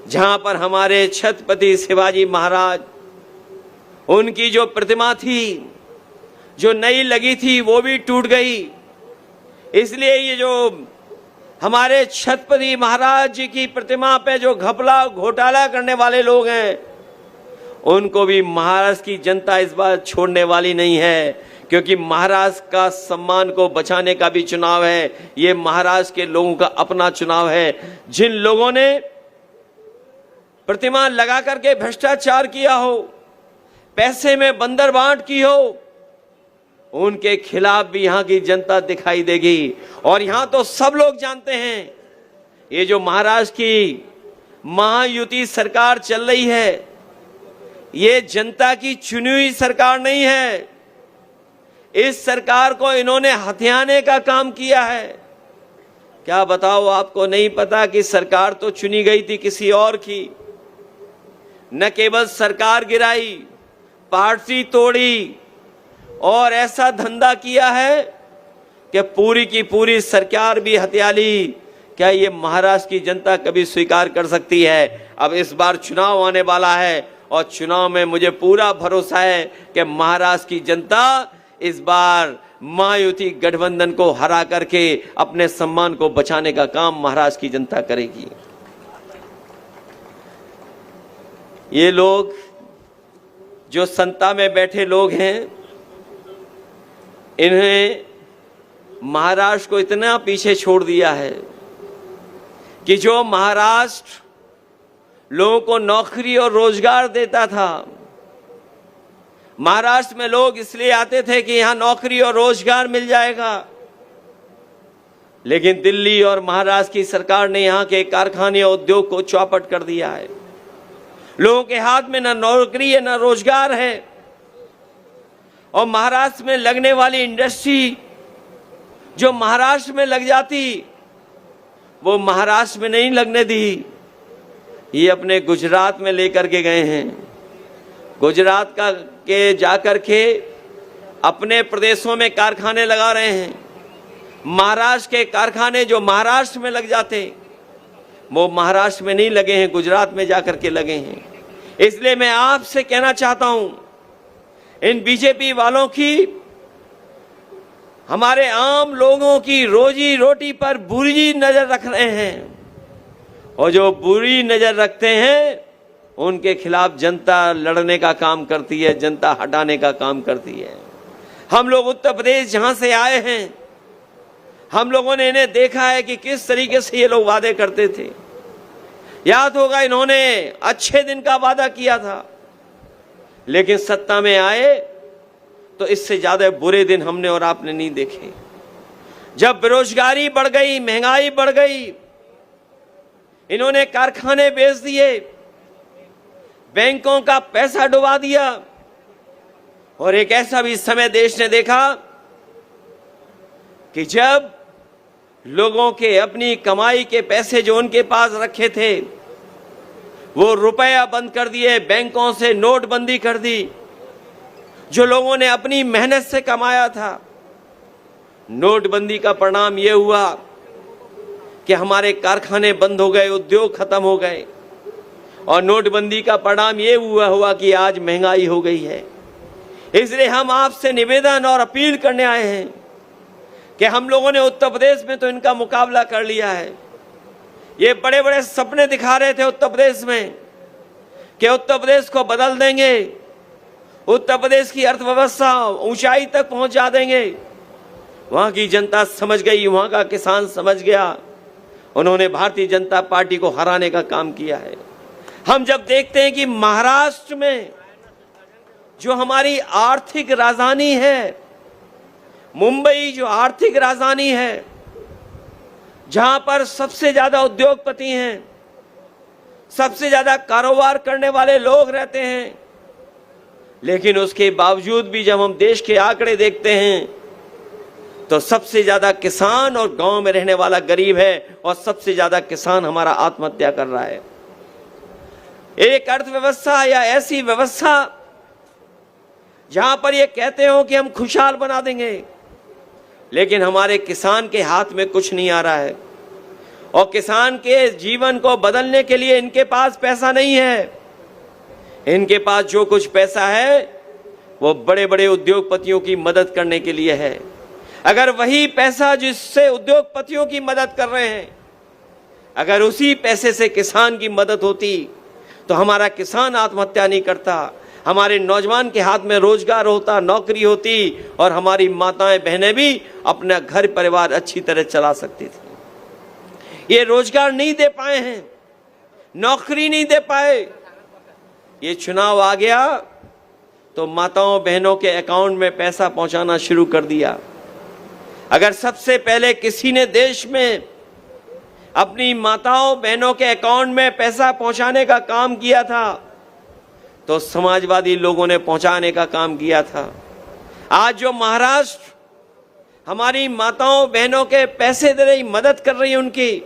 जहां पर हमारे छत्रपति शिवाजी महाराज, उनकी जो प्रतिमा थी जो नई लगी थी वो भी टूट गई। इसलिए ये जो हमारे छत्रपति महाराज जी की प्रतिमा पे जो घपला घोटाला करने वाले लोग हैं, उनको भी महाराष्ट्र की जनता इस बार छोड़ने वाली नहीं है, क्योंकि महाराष्ट्र का सम्मान को बचाने का भी चुनाव है। ये महाराष्ट्र के लोगों का अपना चुनाव है। जिन लोगों ने प्रतिमा लगा करके भ्रष्टाचार किया हो, पैसे में बंदर बांट की हो, उनके खिलाफ भी यहां की जनता दिखाई देगी। और यहां तो सब लोग जानते हैं, ये जो महाराष्ट्र की महायुति सरकार चल रही है, ये जनता की चुनी हुई सरकार नहीं है। इस सरकार को इन्होंने हथियाने का काम किया है। क्या बताओ, आपको नहीं पता कि सरकार तो चुनी गई थी किसी और की। न केवल सरकार गिराई, पार्टी तोड़ी और ऐसा धंधा किया है कि पूरी की पूरी सरकार भी हत्या ली। क्या ये महाराष्ट्र की जनता कभी स्वीकार कर सकती है? अब इस बार चुनाव आने वाला है और चुनाव में मुझे पूरा भरोसा है कि महाराष्ट्र की जनता इस बार महायुति गठबंधन को हरा करके अपने सम्मान को बचाने का काम महाराष्ट्र की जनता करेगी। ये लोग जो सत्ता में बैठे लोग हैं, इन्हें महाराष्ट्र को इतना पीछे छोड़ दिया है कि जो महाराष्ट्र लोगों को नौकरी और रोजगार देता था, महाराष्ट्र में लोग इसलिए आते थे कि यहां नौकरी और रोजगार मिल जाएगा, लेकिन दिल्ली और महाराष्ट्र की सरकार ने यहां के कारखाने और उद्योग को चौपट कर दिया है। लोगों के हाथ में न नौकरी है न रोजगार है। और महाराष्ट्र में लगने वाली इंडस्ट्री जो महाराष्ट्र में लग जाती, वो महाराष्ट्र में नहीं लगने दी, ये अपने गुजरात में लेकर के गए हैं। गुजरात का के जाकर के अपने प्रदेशों में कारखाने लगा रहे हैं। महाराष्ट्र के कारखाने जो महाराष्ट्र में लग जाते, वो महाराष्ट्र में नहीं लगे हैं, गुजरात में जाकर के लगे हैं। इसलिए मैं आपसे कहना चाहता हूं, इन बीजेपी वालों की हमारे आम लोगों की रोजी रोटी पर बुरी नजर रख रहे हैं। और जो बुरी नजर रखते हैं उनके खिलाफ जनता लड़ने का काम करती है, जनता हटाने का काम करती है। हम लोग उत्तर प्रदेश जहां से आए हैं, हम लोगों ने इन्हें देखा है कि किस तरीके से ये लोग वादे करते थे। याद होगा, इन्होंने अच्छे दिन का वादा किया था, लेकिन सत्ता में आए तो इससे ज्यादा बुरे दिन हमने और आपने नहीं देखे। जब बेरोजगारी बढ़ गई, महंगाई बढ़ गई, इन्होंने कारखाने बेच दिए, बैंकों का पैसा डुबा दिया, और एक ऐसा भी समय देश ने देखा कि जब लोगों के अपनी कमाई के पैसे जो उनके पास रखे थे वो रुपया बंद कर दिए, बैंकों से नोटबंदी कर दी। जो लोगों ने अपनी मेहनत से कमाया था, नोटबंदी का परिणाम यह हुआ कि हमारे कारखाने बंद हो गए, उद्योग खत्म हो गए, और नोटबंदी का परिणाम यह हुआ कि आज महंगाई हो गई है। इसलिए हम आपसे निवेदन और अपील करने आए हैं कि हम लोगों ने उत्तर प्रदेश में तो इनका मुकाबला कर लिया है। ये बड़े बड़े सपने दिखा रहे थे उत्तर प्रदेश में कि उत्तर प्रदेश को बदल देंगे, उत्तर प्रदेश की अर्थव्यवस्था ऊंचाई तक पहुंचा देंगे। वहां की जनता समझ गई, वहां का किसान समझ गया, उन्होंने भारतीय जनता पार्टी को हराने का काम किया है। हम जब देखते हैं कि महाराष्ट्र में जो हमारी आर्थिक राजधानी है, मुंबई जो आर्थिक राजधानी है, जहां पर सबसे ज्यादा उद्योगपति हैं, सबसे ज्यादा कारोबार करने वाले लोग रहते हैं, लेकिन उसके बावजूद भी जब हम देश के आंकड़े देखते हैं तो सबसे ज्यादा किसान और गांव में रहने वाला गरीब है, और सबसे ज्यादा किसान हमारा आत्महत्या कर रहा है। एक अर्थव्यवस्था या ऐसी व्यवस्था जहां पर ये कहते हो कि हम खुशहाल बना देंगे, लेकिन हमारे किसान के हाथ में कुछ नहीं आ रहा है, और किसान के जीवन को बदलने के लिए इनके पास पैसा नहीं है। इनके पास जो कुछ पैसा है वो बड़े बड़े उद्योगपतियों की मदद करने के लिए है। अगर वही पैसा जिससे उद्योगपतियों की मदद कर रहे हैं, अगर उसी पैसे से किसान की मदद होती तो हमारा किसान आत्महत्या नहीं करता, हमारे नौजवान के हाथ में रोजगार होता, नौकरी होती, और हमारी माताएं बहनें भी अपना घर परिवार अच्छी तरह चला सकती थी। ये रोजगार नहीं दे पाए हैं, नौकरी नहीं दे पाए। ये चुनाव आ गया तो माताओं बहनों के अकाउंट में पैसा पहुंचाना शुरू कर दिया। अगर सबसे पहले किसी ने देश में अपनी माताओं बहनों के अकाउंट में पैसा पहुंचाने का काम किया था तो समाजवादी लोगों ने पहुंचाने का काम किया था। आज जो महाराष्ट्र हमारी माताओं बहनों के पैसे दे रही, मदद कर रही है, उनकी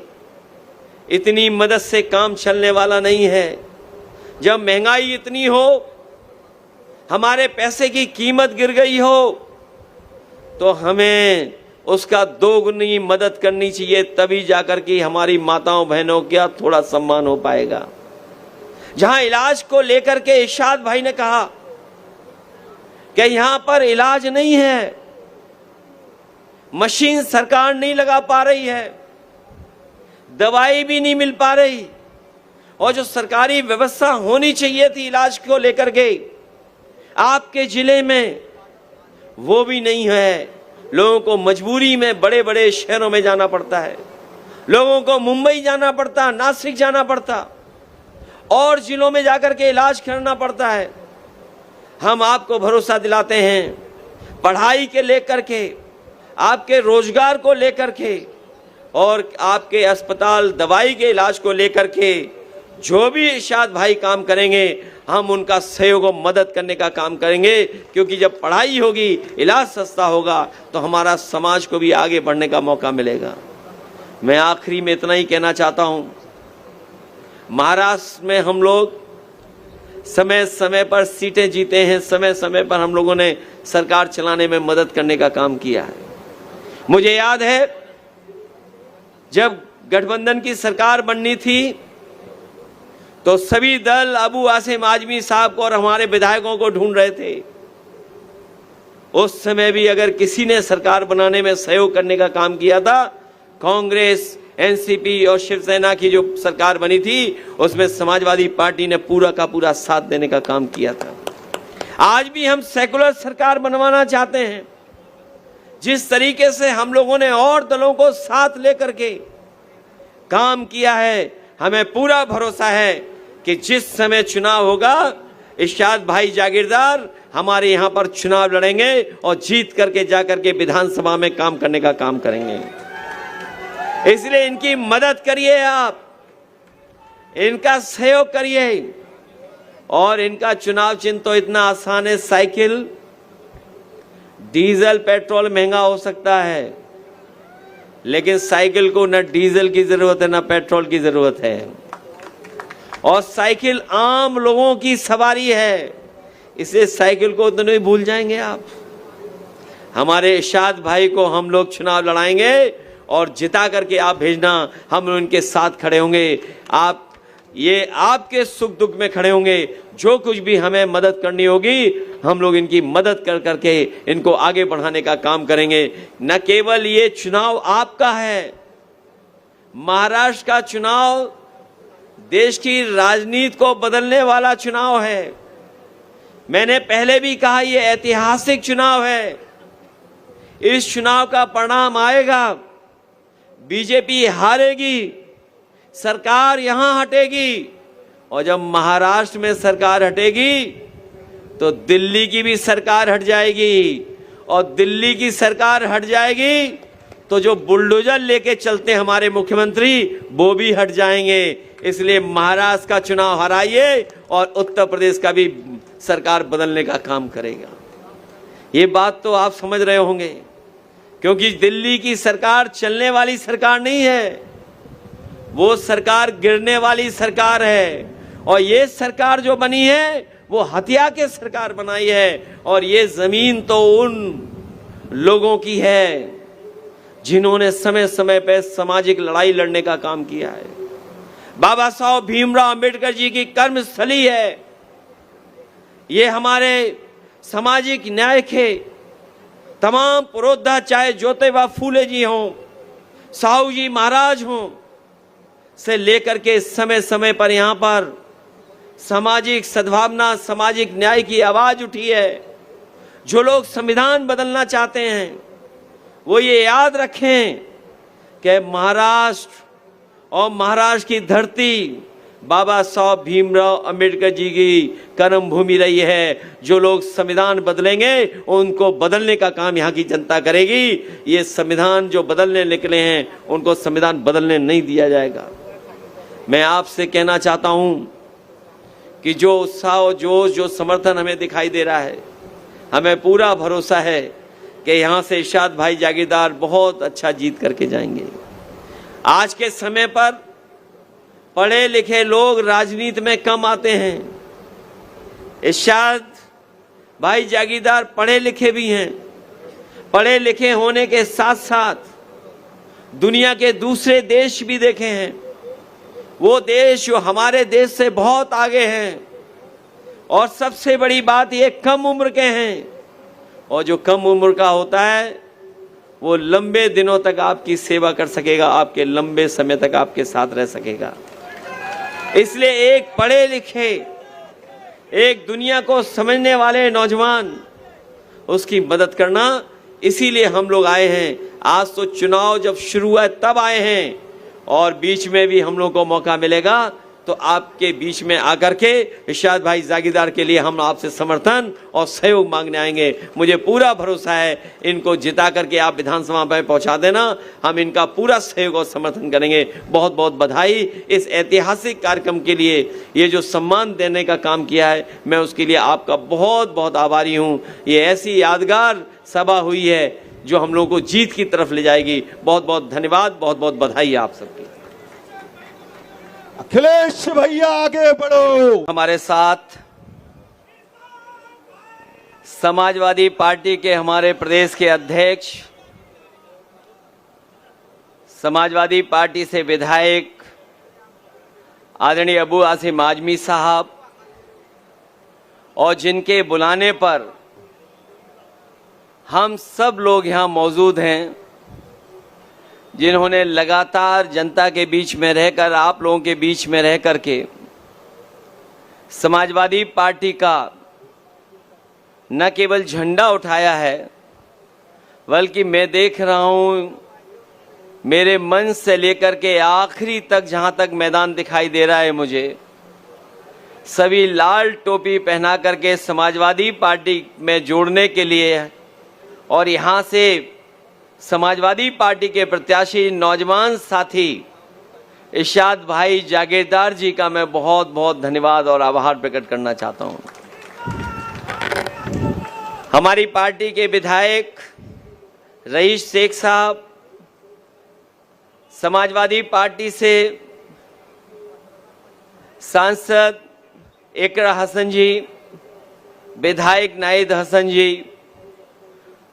इतनी मदद से काम चलने वाला नहीं है। जब महंगाई इतनी हो, हमारे पैसे की कीमत गिर गई हो, तो हमें उसका दोगुनी मदद करनी चाहिए, तभी जाकर के हमारी माताओं बहनों का थोड़ा सम्मान हो पाएगा। जहां इलाज को लेकर के इरशाद भाई ने कहा कि यहां पर इलाज नहीं है, मशीन सरकार नहीं लगा पा रही है, दवाई भी नहीं मिल पा रही, और जो सरकारी व्यवस्था होनी चाहिए थी इलाज को लेकर के आपके जिले में वो भी नहीं है। लोगों को मजबूरी में बड़े बड़े शहरों में जाना पड़ता है, लोगों को मुंबई जाना पड़ता, नासिक जाना पड़ता, और जिलों में जाकर के इलाज करना पड़ता है। हम आपको भरोसा दिलाते हैं, पढ़ाई के लेकर के, आपके रोजगार को लेकर के, और आपके अस्पताल दवाई के इलाज को लेकर के जो भी इरशाद भाई काम करेंगे, हम उनका सहयोग और मदद करने का काम करेंगे। क्योंकि जब पढ़ाई होगी, इलाज सस्ता होगा, तो हमारा समाज को भी आगे बढ़ने का मौका मिलेगा। मैं आखिरी में इतना ही कहना चाहता हूं, महाराष्ट्र में हम लोग समय समय पर सीटें जीते हैं, समय समय पर हम लोगों ने सरकार चलाने में मदद करने का काम किया है। मुझे याद है जब गठबंधन की सरकार बननी थी तो सभी दल अबू आसिम आजमी साहब को और हमारे विधायकों को ढूंढ रहे थे। उस समय भी अगर किसी ने सरकार बनाने में सहयोग करने का काम किया था, कांग्रेस, एनसीपी और शिवसेना की जो सरकार बनी थी उसमें समाजवादी पार्टी ने पूरा का पूरा साथ देने का काम किया था। आज भी हम सेकुलर सरकार बनवाना चाहते हैं। जिस तरीके से हम लोगों ने और दलों को साथ लेकर के काम किया है, हमें पूरा भरोसा है कि जिस समय चुनाव होगा इरशाद भाई जागीरदार हमारे यहाँ पर चुनाव लड़ेंगे और जीत करके जाकर के विधानसभा में काम करने का काम करेंगे। इसलिए इनकी मदद करिए, आप इनका सहयोग करिए। और इनका चुनाव चिन्ह तो इतना आसान है, साइकिल। डीजल पेट्रोल महंगा हो सकता है, लेकिन साइकिल को न डीजल की जरूरत है न पेट्रोल की जरूरत है। और साइकिल आम लोगों की सवारी है, इसलिए साइकिल को तो नहीं भूल जाएंगे आप। हमारे इरशाद भाई को हम लोग चुनाव लड़ाएंगे और जिता करके आप भेजना, हम उनके साथ खड़े होंगे। आप ये आपके सुख दुख में खड़े होंगे। जो कुछ भी हमें मदद करनी होगी हम लोग इनकी मदद कर करके इनको आगे बढ़ाने का काम करेंगे। न केवल ये चुनाव आपका है, महाराष्ट्र का चुनाव देश की राजनीति को बदलने वाला चुनाव है। मैंने पहले भी कहा ये ऐतिहासिक चुनाव है। इस चुनाव का परिणाम आएगा, बीजेपी हारेगी, सरकार यहां हटेगी। और जब महाराष्ट्र में सरकार हटेगी तो दिल्ली की भी सरकार हट जाएगी। और दिल्ली की सरकार हट जाएगी तो जो बुलडोजर लेके चलते हमारे मुख्यमंत्री वो भी हट जाएंगे। इसलिए महाराष्ट्र का चुनाव हराइए और उत्तर प्रदेश का भी सरकार बदलने का काम करेगा। ये बात तो आप समझ रहे होंगे, क्योंकि दिल्ली की सरकार चलने वाली सरकार नहीं है, वो सरकार गिरने वाली सरकार है। और ये सरकार जो बनी है वो हत्या के सरकार बनाई है। और ये जमीन तो उन लोगों की है जिन्होंने समय समय पर सामाजिक लड़ाई लड़ने का काम किया है। बाबा साहब भीमराव अंबेडकर जी की कर्मस्थली है ये। हमारे सामाजिक न्याय के तमाम पुरोधा, चाहे ज्योतिबा फूले जी हों, साहू जी महाराज हों, से लेकर के समय समय पर यहाँ पर सामाजिक सद्भावना, सामाजिक न्याय की आवाज उठी है। जो लोग संविधान बदलना चाहते हैं वो ये याद रखें कि महाराष्ट्र और महाराष्ट्र की धरती बाबा साहब भीमराव अंबेडकर जी की कर्म भूमि रही है। जो लोग संविधान बदलेंगे उनको बदलने का काम यहाँ की जनता करेगी। ये संविधान जो बदलने निकले हैं उनको संविधान बदलने नहीं दिया जाएगा। मैं आपसे कहना चाहता हूं कि जो उत्साह और जोश, जो समर्थन हमें दिखाई दे रहा है, हमें पूरा भरोसा है कि यहाँ से इरशाद भाई जागीरदार बहुत अच्छा जीत करके जाएंगे। आज के समय पर पढ़े लिखे लोग राजनीति में कम आते हैं। इरशाद भाई जागीरदार पढ़े लिखे भी हैं। पढ़े लिखे होने के साथ साथ दुनिया के दूसरे देश भी देखे हैं। वो देश जो हमारे देश से बहुत आगे हैं। और सबसे बड़ी बात ये कम उम्र के हैं। और जो कम उम्र का होता है वो लंबे दिनों तक आपकी सेवा कर सकेगा, आपके लंबे समय तक आपके साथ रह सकेगा। इसलिए एक पढ़े लिखे, एक दुनिया को समझने वाले नौजवान, उसकी मदद करना, इसीलिए हम लोग आए हैं। आज तो चुनाव जब शुरू हुआ तब आए हैं और बीच में भी हम लोग को मौका मिलेगा तो आपके बीच में आकर के इरशाद भाई जागीरदार के लिए हम आपसे समर्थन और सहयोग मांगने आएंगे। मुझे पूरा भरोसा है इनको जिता करके आप विधानसभा में पहुंचा देना, हम इनका पूरा सहयोग और समर्थन करेंगे। बहुत बहुत बधाई इस ऐतिहासिक कार्यक्रम के लिए। ये जो सम्मान देने का काम किया है मैं उसके लिए आपका बहुत बहुत आभारी हूँ। ये ऐसी यादगार सभा हुई है जो हम लोगों को जीत की तरफ ले जाएगी। बहुत बहुत धन्यवाद, बहुत बहुत बधाई आप सबकी। अखिलेश भैया आगे बढ़ो। हमारे साथ समाजवादी पार्टी के हमारे प्रदेश के अध्यक्ष, समाजवादी पार्टी से विधायक आदरणीय अबू आसिम आजमी साहब, और जिनके बुलाने पर हम सब लोग यहाँ मौजूद हैं, जिन्होंने लगातार जनता के बीच में रहकर, आप लोगों के बीच में रह करके समाजवादी पार्टी का न केवल झंडा उठाया है, बल्कि मैं देख रहा हूं मेरे मंच से लेकर के आखिरी तक, जहां तक मैदान दिखाई दे रहा है मुझे, सभी लाल टोपी पहना करके समाजवादी पार्टी में जोड़ने के लिए, और यहां से समाजवादी पार्टी के प्रत्याशी नौजवान साथी इरशाद भाई जागीरदार जी का मैं बहुत बहुत धन्यवाद और आभार प्रकट करना चाहता हूं। हमारी पार्टी के विधायक रईस शेख साहब, समाजवादी पार्टी से सांसद इकरा हसन जी, विधायक नाहिद हसन जी,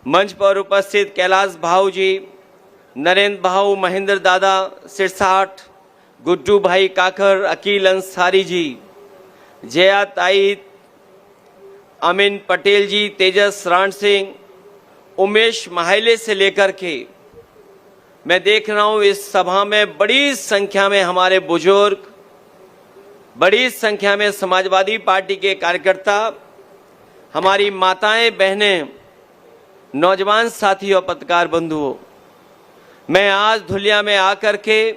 मंच पर उपस्थित कैलाश भाऊ जी, नरेंद्र भाऊ, महेंद्र दादा सिरसाठ, गुड्डू भाई काकर, अकील अंसारी जी, जया ताई, अमीन पटेल जी, तेजस राण सिंह, उमेश माहिले से लेकर के मैं देख रहा हूं इस सभा में बड़ी संख्या में हमारे बुजुर्ग, बड़ी संख्या में समाजवादी पार्टी के कार्यकर्ता, हमारी माताएं, बहनें, नौजवान साथी और पत्रकार बंधुओं, मैं आज धुलिया में आकर के,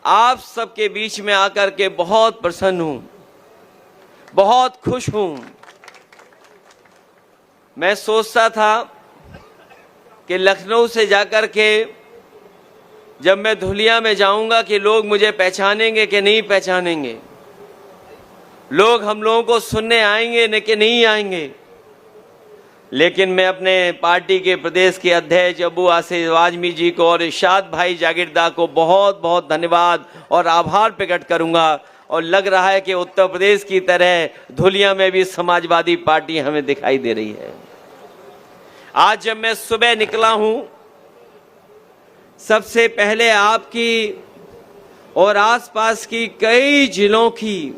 आप सबके बीच में आकर के बहुत प्रसन्न हूं, बहुत खुश हूं। मैं सोचता था कि लखनऊ से जाकर के जब मैं धुलिया में जाऊंगा कि लोग मुझे पहचानेंगे कि नहीं पहचानेंगे, लोग हम लोगों को सुनने आएंगे न कि नहीं आएंगे। लेकिन मैं अपने पार्टी के प्रदेश के अध्यक्ष अबू आसिफ आजमी जी को और इरशाद भाई जागीरदार को बहुत बहुत धन्यवाद और आभार प्रकट करूंगा। और लग रहा है कि उत्तर प्रदेश की तरह धुलिया में भी समाजवादी पार्टी हमें दिखाई दे रही है। आज जब मैं सुबह निकला हूं, सबसे पहले आपकी और आसपास की कई जिलों की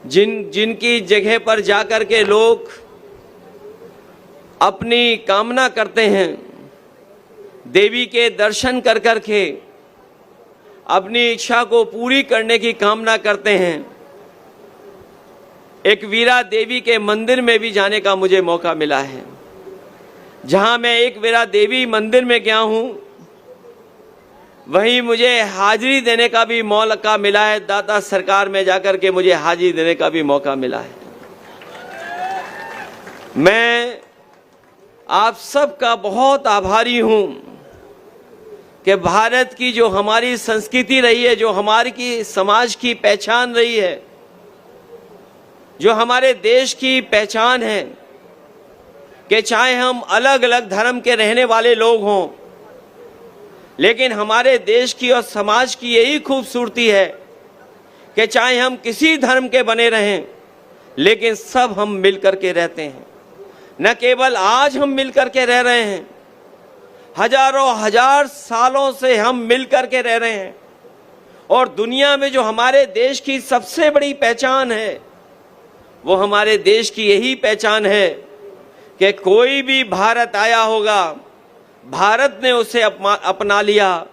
जिनकी जगह पर जाकर के लोग अपनी कामना करते हैं, देवी के दर्शन कर कर के अपनी इच्छा को पूरी करने की कामना करते हैं, एक वीरा देवी के मंदिर में भी जाने का मुझे मौका मिला है। जहां मैं एक वीरा देवी मंदिर में गया हूं, वहीं मुझे हाजिरी देने का भी मौका मिला है। दाता सरकार में जाकर के मुझे हाजिरी देने का भी मौका मिला है। मैं आप सबका बहुत आभारी हूं कि भारत की जो हमारी संस्कृति रही है, जो हमारी की समाज की पहचान रही है, जो हमारे देश की पहचान है, कि चाहे हम अलग अलग धर्म के रहने वाले लोग हों, लेकिन हमारे देश की और समाज की यही खूबसूरती है कि चाहे हम किसी धर्म के बने रहें, लेकिन सब हम मिलकर के रहते हैं। न केवल आज हम मिलकर के रह रहे हैं, हजारों हजार सालों से हम मिलकर के रह रहे हैं। और दुनिया में जो हमारे देश की सबसे बड़ी पहचान है, वो हमारे देश की यही पहचान है कि कोई भी भारत आया होगा, भारत ने उसे अपना लिया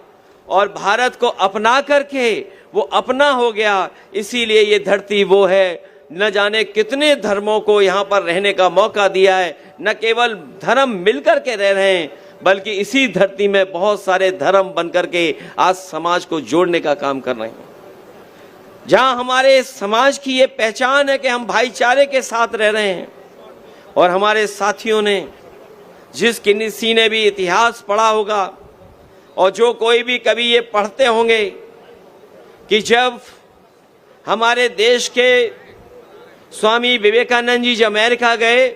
और भारत को अपना करके वो अपना हो गया। इसीलिए ये धरती वो है, न जाने कितने धर्मों को यहाँ पर रहने का मौका दिया है। न केवल धर्म मिलकर के रह रहे हैं, बल्कि इसी धरती में बहुत सारे धर्म बनकर के आज समाज को जोड़ने का काम कर रहे हैं। जहाँ हमारे समाज की ये पहचान है कि हम भाईचारे के साथ रह रहे हैं। और हमारे साथियों ने, जिस किसी ने भी इतिहास पढ़ा होगा और जो कोई भी कभी ये पढ़ते होंगे कि जब हमारे देश के स्वामी विवेकानंद जी जब अमेरिका गए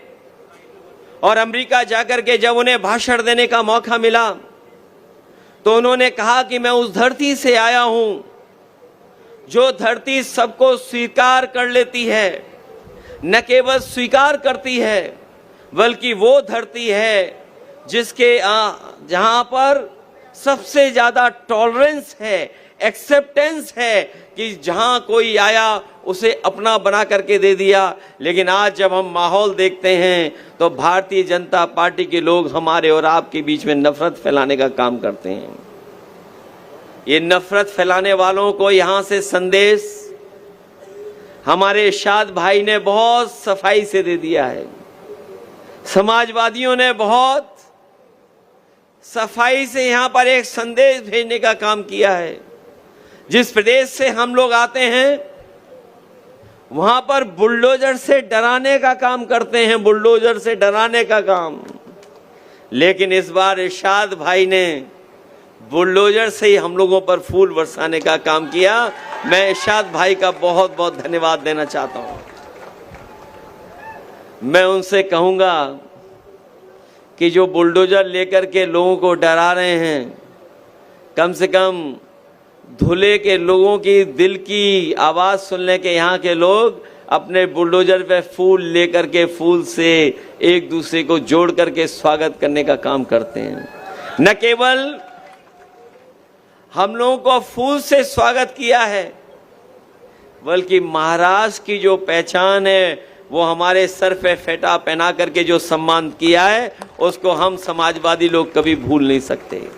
और अमेरिका जाकर के जब उन्हें भाषण देने का मौका मिला, तो उन्होंने कहा कि मैं उस धरती से आया हूं जो धरती सबको स्वीकार कर लेती है, न केवल स्वीकार करती है, बल्कि वो धरती है जिसके जहां पर सबसे ज्यादा टॉलरेंस है, एक्सेप्टेंस है कि जहां कोई आया उसे अपना बना करके दे दिया। लेकिन आज जब हम माहौल देखते हैं तो भारतीय जनता पार्टी के लोग हमारे और आपके बीच में नफरत फैलाने का काम करते हैं। ये नफरत फैलाने वालों को यहां से संदेश हमारे इरशाद भाई ने बहुत सफाई से दे दिया है। समाजवादियों ने बहुत सफाई से यहां पर एक संदेश भेजने का काम किया है। जिस प्रदेश से हम लोग आते हैं वहां पर बुलडोजर से डराने का काम करते हैं, बुलडोजर से डराने का काम। लेकिन इस बार इरशाद भाई ने बुलडोजर से ही हम लोगों पर फूल बरसाने का काम किया। मैं इरशाद भाई का बहुत बहुत धन्यवाद देना चाहता हूं। मैं उनसे कहूंगा कि जो बुलडोजर लेकर के लोगों को डरा रहे हैं, कम से कम धुले के लोगों की दिल की आवाज सुनने के यहाँ के लोग अपने बुलडोजर पे फूल लेकर के फूल से एक दूसरे को जोड़ करके स्वागत करने का काम करते हैं। न केवल हम लोगों को फूल से स्वागत किया है, बल्कि महाराष्ट्र की जो पहचान है वो हमारे सर पे फेटा पहना करके जो सम्मान किया है, उसको हम समाजवादी लोग कभी भूल नहीं सकते।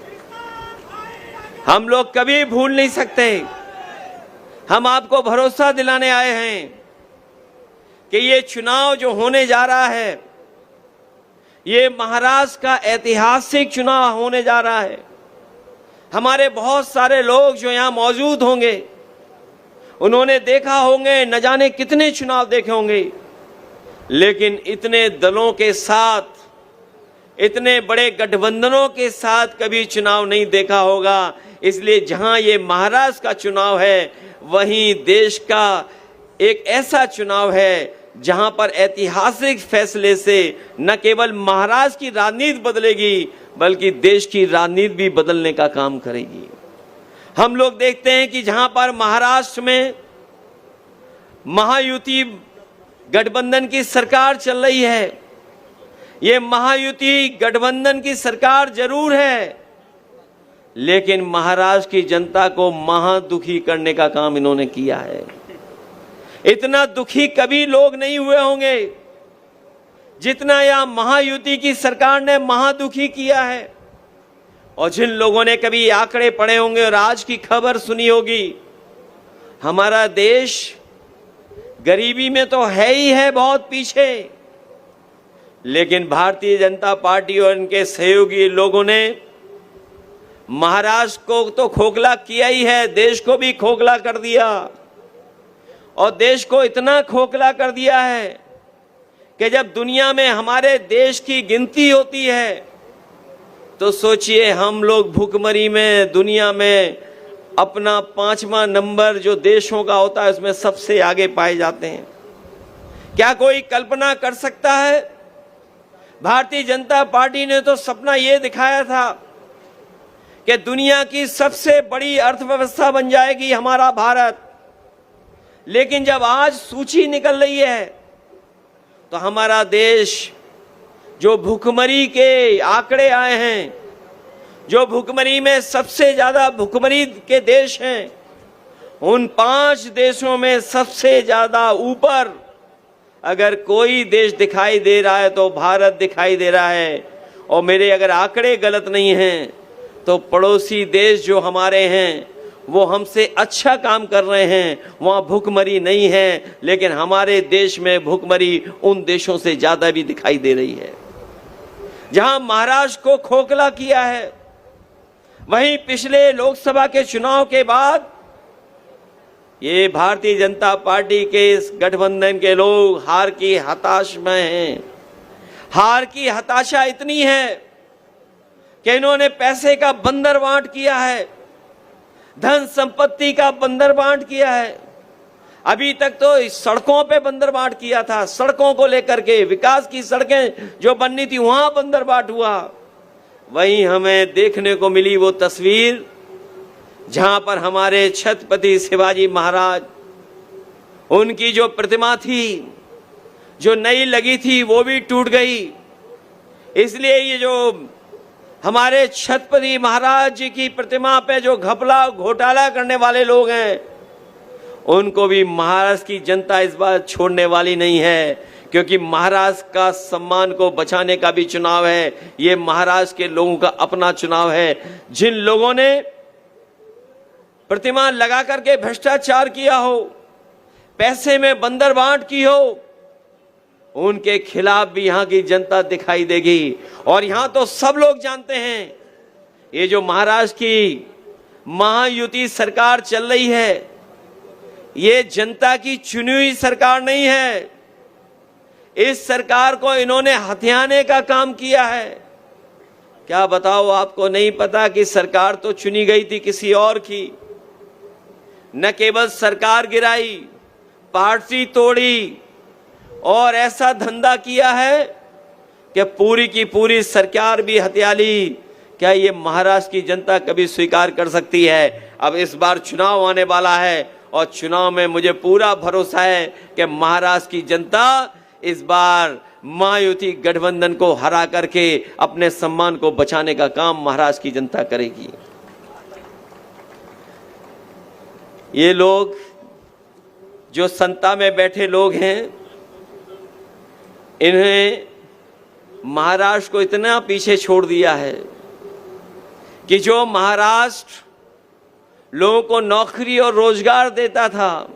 हम लोग कभी भूल नहीं सकते। हम आपको भरोसा दिलाने आए हैं कि ये चुनाव जो होने जा रहा है, ये महाराष्ट्र का ऐतिहासिक चुनाव होने जा रहा है। हमारे बहुत सारे लोग जो यहाँ मौजूद होंगे, उन्होंने देखा होंगे, न जाने कितने चुनाव देखे होंगे, लेकिन इतने दलों के साथ, इतने बड़े गठबंधनों के साथ कभी चुनाव नहीं देखा होगा। इसलिए जहां ये महाराष्ट्र का चुनाव है, वहीं देश का एक ऐसा चुनाव है जहां पर ऐतिहासिक फैसले से न केवल महाराष्ट्र की राजनीति बदलेगी, बल्कि देश की राजनीति भी बदलने का काम करेगी। हम लोग देखते हैं कि जहां पर महाराष्ट्र में महायुति गठबंधन की सरकार चल रही है, ये महायुति गठबंधन की सरकार जरूर है, लेकिन महाराष्ट्र की जनता को महादुखी करने का काम इन्होंने किया है। इतना दुखी कभी लोग नहीं हुए होंगे जितना यह महायुति की सरकार ने महादुखी किया है। और जिन लोगों ने कभी आंकड़े पढ़े होंगे और आज की खबर सुनी होगी, हमारा देश गरीबी में तो है ही है बहुत पीछे, लेकिन भारतीय जनता पार्टी और इनके सहयोगी लोगों ने महाराष्ट्र को तो खोखला किया ही है, देश को भी खोखला कर दिया। और देश को इतना खोखला कर दिया है कि जब दुनिया में हमारे देश की गिनती होती है तो सोचिए, हम लोग भुखमरी में दुनिया में अपना 5वां नंबर जो देशों का होता है उसमें सबसे आगे पाए जाते हैं। क्या कोई कल्पना कर सकता है? भारतीय जनता पार्टी ने तो सपना ये दिखाया था कि दुनिया की सबसे बड़ी अर्थव्यवस्था बन जाएगी हमारा भारत, लेकिन जब आज सूची निकल रही है तो हमारा देश जो भुखमरी के आंकड़े आए हैं, जो भुखमरी में सबसे ज्यादा भुखमरी के देश हैं, उन 5 देशों में सबसे ज्यादा ऊपर अगर कोई देश दिखाई दे रहा है तो भारत दिखाई दे रहा है। और मेरे अगर आंकड़े गलत नहीं हैं तो पड़ोसी देश जो हमारे हैं वो हमसे अच्छा काम कर रहे हैं, वहाँ भुखमरी नहीं है, लेकिन हमारे देश में भुखमरी उन देशों से ज्यादा भी दिखाई दे रही है। जहां महाराष्ट्र को खोखला किया है, वहीं पिछले लोकसभा के चुनाव के बाद ये भारतीय जनता पार्टी के इस गठबंधन के लोग हार की हताश में हैं। हार की हताशा इतनी है कि इन्होंने पैसे का बंदर बांट किया है, धन संपत्ति का बंदर बांट किया है। अभी तक तो सड़कों पे बंदर बांट किया था, सड़कों को लेकर के, विकास की सड़कें जो बननी थी वहां बंदर बांट हुआ। वहीं हमें देखने को मिली वो तस्वीर जहां पर हमारे छत्रपति शिवाजी महाराज, उनकी जो प्रतिमा थी, जो नई लगी थी, वो भी टूट गई। इसलिए ये जो हमारे छत्रपति महाराज जी की प्रतिमा पे जो घपला घोटाला करने वाले लोग हैं, उनको भी महाराष्ट्र की जनता इस बार छोड़ने वाली नहीं है, क्योंकि महाराष्ट्र का सम्मान को बचाने का भी चुनाव है। ये महाराष्ट्र के लोगों का अपना चुनाव है। जिन लोगों ने प्रतिमा लगा करके भ्रष्टाचार किया हो, पैसे में बंदरबांट की हो, उनके खिलाफ भी यहां की जनता दिखाई देगी। और यहां तो सब लोग जानते हैं, ये जो महाराष्ट्र की महायुति सरकार चल रही है, ये जनता की चुनी हुई सरकार नहीं है। इस सरकार को इन्होंने हथियाने का काम किया है। क्या बताओ, आपको नहीं पता कि सरकार तो चुनी गई थी किसी और की। न केवल सरकार गिराई, पार्टी तोड़ी और ऐसा धंधा किया है कि पूरी की पूरी सरकार भी हत्या ली। क्या ये महाराष्ट्र की जनता कभी स्वीकार कर सकती है? अब इस बार चुनाव आने वाला है और चुनाव में मुझे पूरा भरोसा है कि महाराष्ट्र की जनता इस बार महायुति गठबंधन को हरा करके अपने सम्मान को बचाने का काम महाराष्ट्र की जनता करेगी। ये लोग जो सत्ता में बैठे लोग हैं, इन्हें महाराष्ट्र को इतना पीछे छोड़ दिया है कि जो महाराष्ट्र लोगों को नौकरी और रोजगार देता था,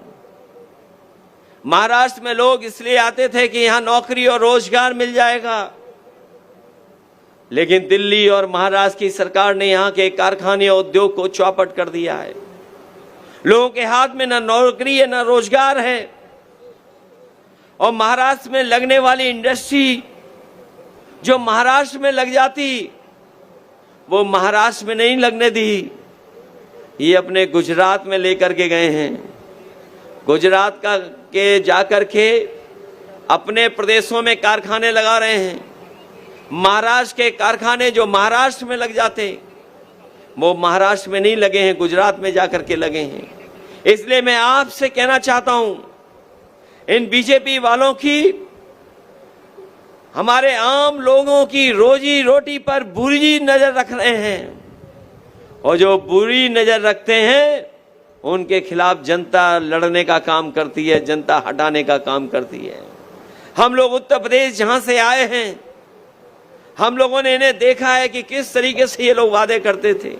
महाराष्ट्र में लोग इसलिए आते थे कि यहां नौकरी और रोजगार मिल जाएगा, लेकिन दिल्ली और महाराष्ट्र की सरकार ने यहां के कारखाने और उद्योग को चौपट कर दिया है। लोगों के हाथ में न नौकरी है न रोजगार है। और महाराष्ट्र में लगने वाली इंडस्ट्री जो महाराष्ट्र में लग जाती, वो महाराष्ट्र में नहीं लगने दी, ये अपने गुजरात में लेकर के गए हैं। गुजरात का के जाकर के अपने प्रदेशों में कारखाने लगा रहे हैं। महाराष्ट्र के कारखाने जो महाराष्ट्र में लग जाते, वो महाराष्ट्र में नहीं लगे हैं, गुजरात में जाकर के लगे हैं। इसलिए मैं आपसे कहना चाहता हूं, इन बीजेपी वालों की हमारे आम लोगों की रोजी रोटी पर बुरी नजर रख रहे हैं, और जो बुरी नजर रखते हैं उनके खिलाफ जनता लड़ने का काम करती है, जनता हटाने का काम करती है। हम लोग उत्तर प्रदेश जहां से आए हैं, हम लोगों ने इन्हें देखा है कि किस तरीके से ये लोग वादे करते थे।